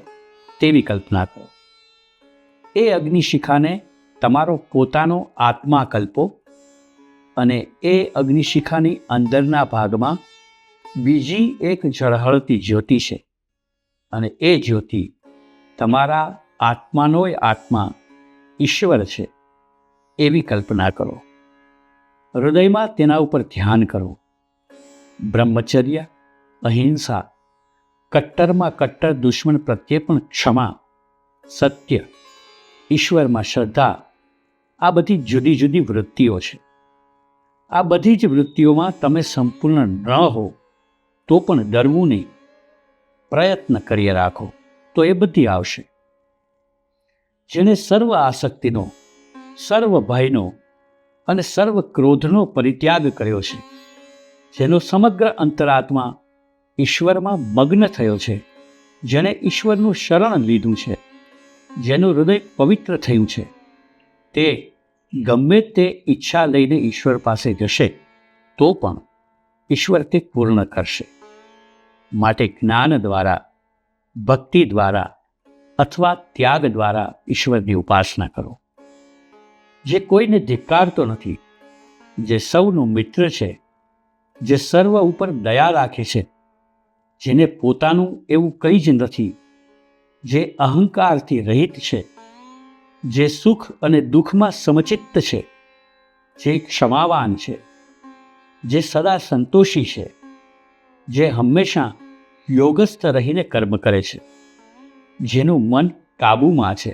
તેવી કલ્પના કરો. એ અગ્નિશિખાને તમારો પોતાનો આત્મા કલ્પો અને એ અગ્નિશિખાની અંદરના ભાગમાં બીજી એક ઝળહળતી જ્યોતિ છે અને એ જ્યોતિ તમારા આત્માનોય આત્મા ઈશ્વર છે એવી કલ્પના કરો. હૃદયમાં તેના ઉપર ધ્યાન કરો. બ્રહ્મચર્ય, અહિંસા, કટ્ટરમાં કટ્ટર દુશ્મન પ્રત્યે પણ ક્ષમા, સત્ય, ઈશ્વરમાં શ્રદ્ધા, આ બધી જુદી જુદી વૃત્તિઓ છે. આ બધી જ વૃત્તિઓમાં તમે સંપૂર્ણ ન હો તો પણ ડરવું નહીં. પ્રયત્ન કરી રાખો તો એ બધી આવશે. જેણે સર્વ આસક્તિનો, સર્વ ભયનો અને સર્વ ક્રોધનો પરિત્યાગ કર્યો છે, જેનો સમગ્ર અંતરાત્મા ઈશ્વરમાં મગ્ન થયો છે, જેણે ઈશ્વરનું શરણ લીધું છે, જેનું હૃદય પવિત્ર થયું છે, તે ગમે તે ઈચ્છા લઈને ઈશ્વર પાસે જશે તો પણ ઈશ્વર તે પૂર્ણ કરશે. માટે જ્ઞાન દ્વારા, ભક્તિ દ્વારા અથવા ત્યાગ દ્વારા ઈશ્વરની ઉપાસના કરો. જે કોઈને ધિક્કારતો નથી, જે સૌનો મિત્ર છે, જે સર્વ ઉપર દયા રાખે છે, જેને પોતાનું એવું કંઈ જ નથી, જે અહંકારથી રહિત છે, જે સુખ અને દુઃખમાં સમચિત્ત છે, જે ક્ષમાવાન છે, જે સદા સંતોષી છે, જે હંમેશા યોગસ્થ રહીને કર્મ કરે છે, જેનું મન કાબૂમાં છે,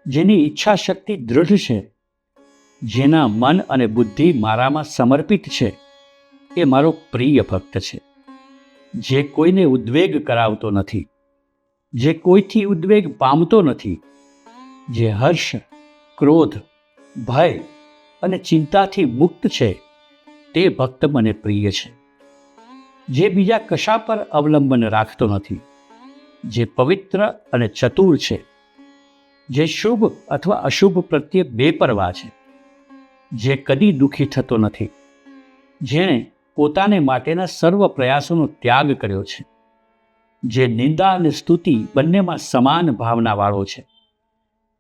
જેની ઈચ્છા શક્તિ દૃઢ છે, જેના મન અને બુદ્ધિ મારામાં સમર્પિત છે, એ મારો પ્રિય ભક્ત છે. જે કોઈને ઉદ્વેગ કરાવતો નથી, જે કોઈથી ઉદ્વેગ પામતો નથી, જે હર્ષ, ક્રોધ, ભય અને ચિંતાથી મુક્ત છે, તે ભક્ત મને પ્રિય છે. જે બીજા કશા પર અવલંબન રાખતો નથી, જે પવિત્ર અને ચતુર છે, જે શુભ અથવા અશુભ પ્રત્યે બેપરવા છે, જે કદી દુઃખી થતો નથી, જેણે પોતાને માટેના સર્વ પ્રયાસોનો ત્યાગ કર્યો છે, જે નિંદા અને સ્તુતિ બંનેમાં સમાન ભાવનાવાળો છે,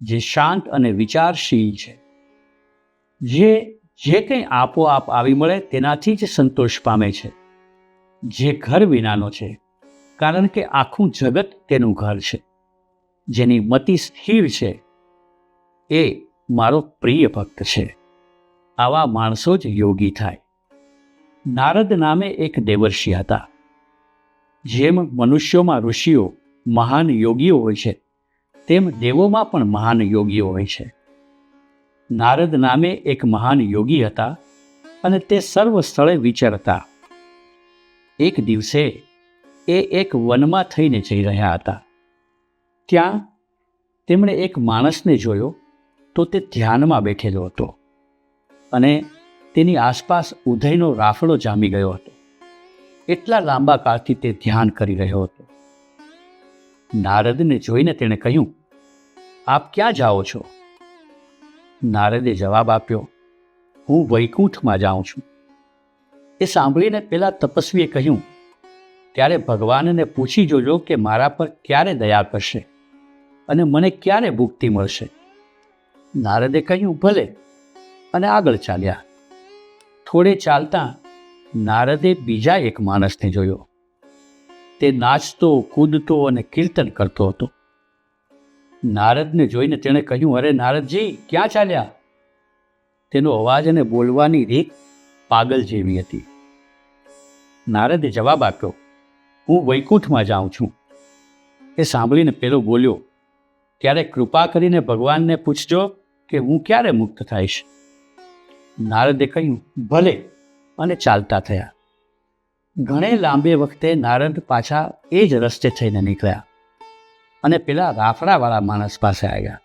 જે શાંત અને વિચારશીલ છે, જે કંઈ આપોઆપ આવી મળે તેનાથી જ સંતોષ પામે છે, જે ઘર વિનાનો છે કારણ કે આખું જગત તેનું ઘર છે, જેની મતિ સ્થિર છે, એ મારો પ્રિય ભક્ત છે. આવા માણસો જ યોગી થાય. નારદ નામે એક દેવર્ષિ હતા. જેમ મનુષ્યોમાં ઋષિઓ, મહાન યોગીઓ હોય છે, તેમ દેવોમાં પણ મહાન યોગીઓ હોય છે. નારદ નામે એક મહાન યોગી હતા અને તે સર્વ સ્થળે વિચરતા. એક દિવસે એ એક વનમાં થઈને જઈ રહ્યા હતા. ત્યાં તેમણે એક માણસને જોયો તો તે ધ્યાનમાં બેઠેલો હતો અને તેની આસપાસ ઉધઈનો રાફડો જામી ગયો હતો. એટલા લાંબા કાળથી તે ધ્યાન કરી રહ્યો હતો. નારદને જોઈને તેણે કહ્યું, આપ ક્યાં જાઓ છો? નારદે જવાબ આપ્યો, હું વૈકુંઠમાં જાઉં છું. એ સાંભળીને પેલા તપસ્વીએ કહ્યું, ત્યારે ભગવાનને પૂછી જોજો કે મારા પર ક્યારે દયા કરશે અને મને ક્યારે મુક્તિ મળશે. નારદે કહ્યું, ભલે, અને આગળ ચાલ્યા. થોડે ચાલતા નારદે બીજા એક માણસને જોયો. તે નાચતો, કૂદતો અને કીર્તન કરતો હતો. નારદને જોઈને તેણે કહ્યું, અરે નારદજી, ક્યાં ચાલ્યા? તેનો અવાજ અને બોલવાની રીત પાગલ જેવી હતી. નારદે જવાબ આપ્યો, હું વૈકુંઠમાં જાઉં છું. એ સાંભળીને પેલો બોલ્યો, ત્યારે કૃપા કરીને ભગવાનને પૂછજો કે હું ક્યારે મુક્ત થઈશ. નારદે કહ્યું, ભલે, અને ચાલતા થયા. ઘણે લાંબે વખતે નારદ પાછા એ જ રસ્તે થઈને નીકળ્યા અને પેલા રાફડાવાળા માણસ પાસે આવ્યા.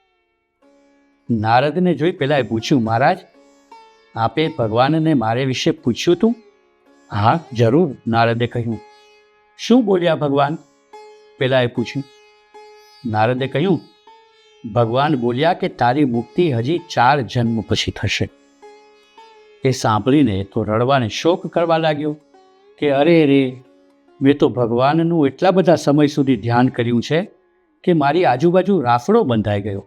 નારદને જોઈ પેલાએ પૂછ્યું, મહારાજ, આપે ભગવાનને મારે વિશે પૂછ્યું તું? હા, જરૂર, નારદે કહ્યું. શું બોલ્યા ભગવાન? પેલાએ પૂછ્યું. નારદે કહ્યું, ભગવાન બોલ્યા કે તારી મુક્તિ હજી 4 જન્મ પછી થશે. એ સાંભળીને તો રડવાને શોક કરવા લાગ્યો કે અરે રે, મેં તો ભગવાનનું એટલા બધા સમય સુધી ધ્યાન કર્યું છે કે મારી આજુબાજુ રાફડો બંધાઈ ગયો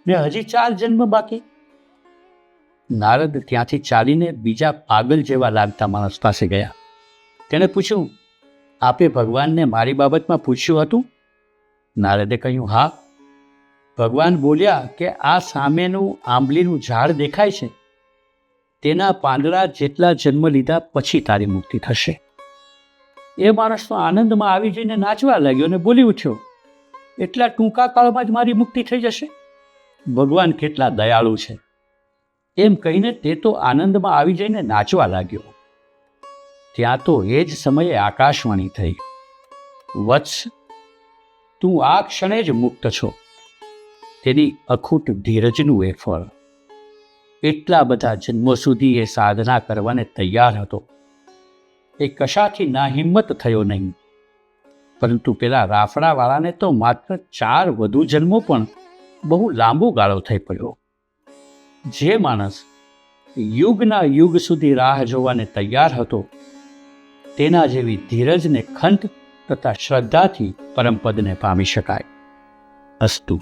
ને હજી 4 જન્મ બાકી. નારદ ત્યાંથી ચાલીને બીજા પાગલ જેવા લાગતા માણસ પાસે ગયા. તેણે પૂછ્યું, આપે ભગવાનને મારી બાબતમાં પૂછ્યું હતું? નારદે કહ્યું, હા. ભગવાન બોલ્યા કે આ સામેનું આંબલીનું ઝાડ દેખાય છે, તેના પાંદડા જેટલા જન્મ લીધા પછી તારી મુક્તિ થશે. એ માણસ તો આનંદમાં આવી જઈને નાચવા લાગ્યો અને બોલી ઉઠ્યો, એટલા ટૂંકા કાળમાં જ મારી મુક્તિ થઈ જશે? ભગવાન કેટલા દયાળુ છે. એમ કહીને તે તો આનંદમાં આવી જઈને નાચવા લાગ્યો. ત્યાં તો એ જ સમયે આકાશવાણી થઈ, વત્સ, તું આ ક્ષણે જ મુક્ત છો. તેની અખૂટ ધીરજનું એ ફળ. એટલા બધા જન્મો સુધી એ સાધના કરવાને તૈયાર હતો. એ કશાથી નાહિંમત થયો નહીં. પરંતુ પેલા રાફડાવાળાને તો માત્ર 4 વધુ જન્મો પણ બહુ લાંબો ગાળો થઈ પડ્યો. જે માણસ યુગના યુગ સુધી રાહ જોવાને તૈયાર હતો, તેના જેવી ધીરજને ખંત તથા શ્રદ્ધાથી પરમપદને પામી શકાય. અસ્તુ.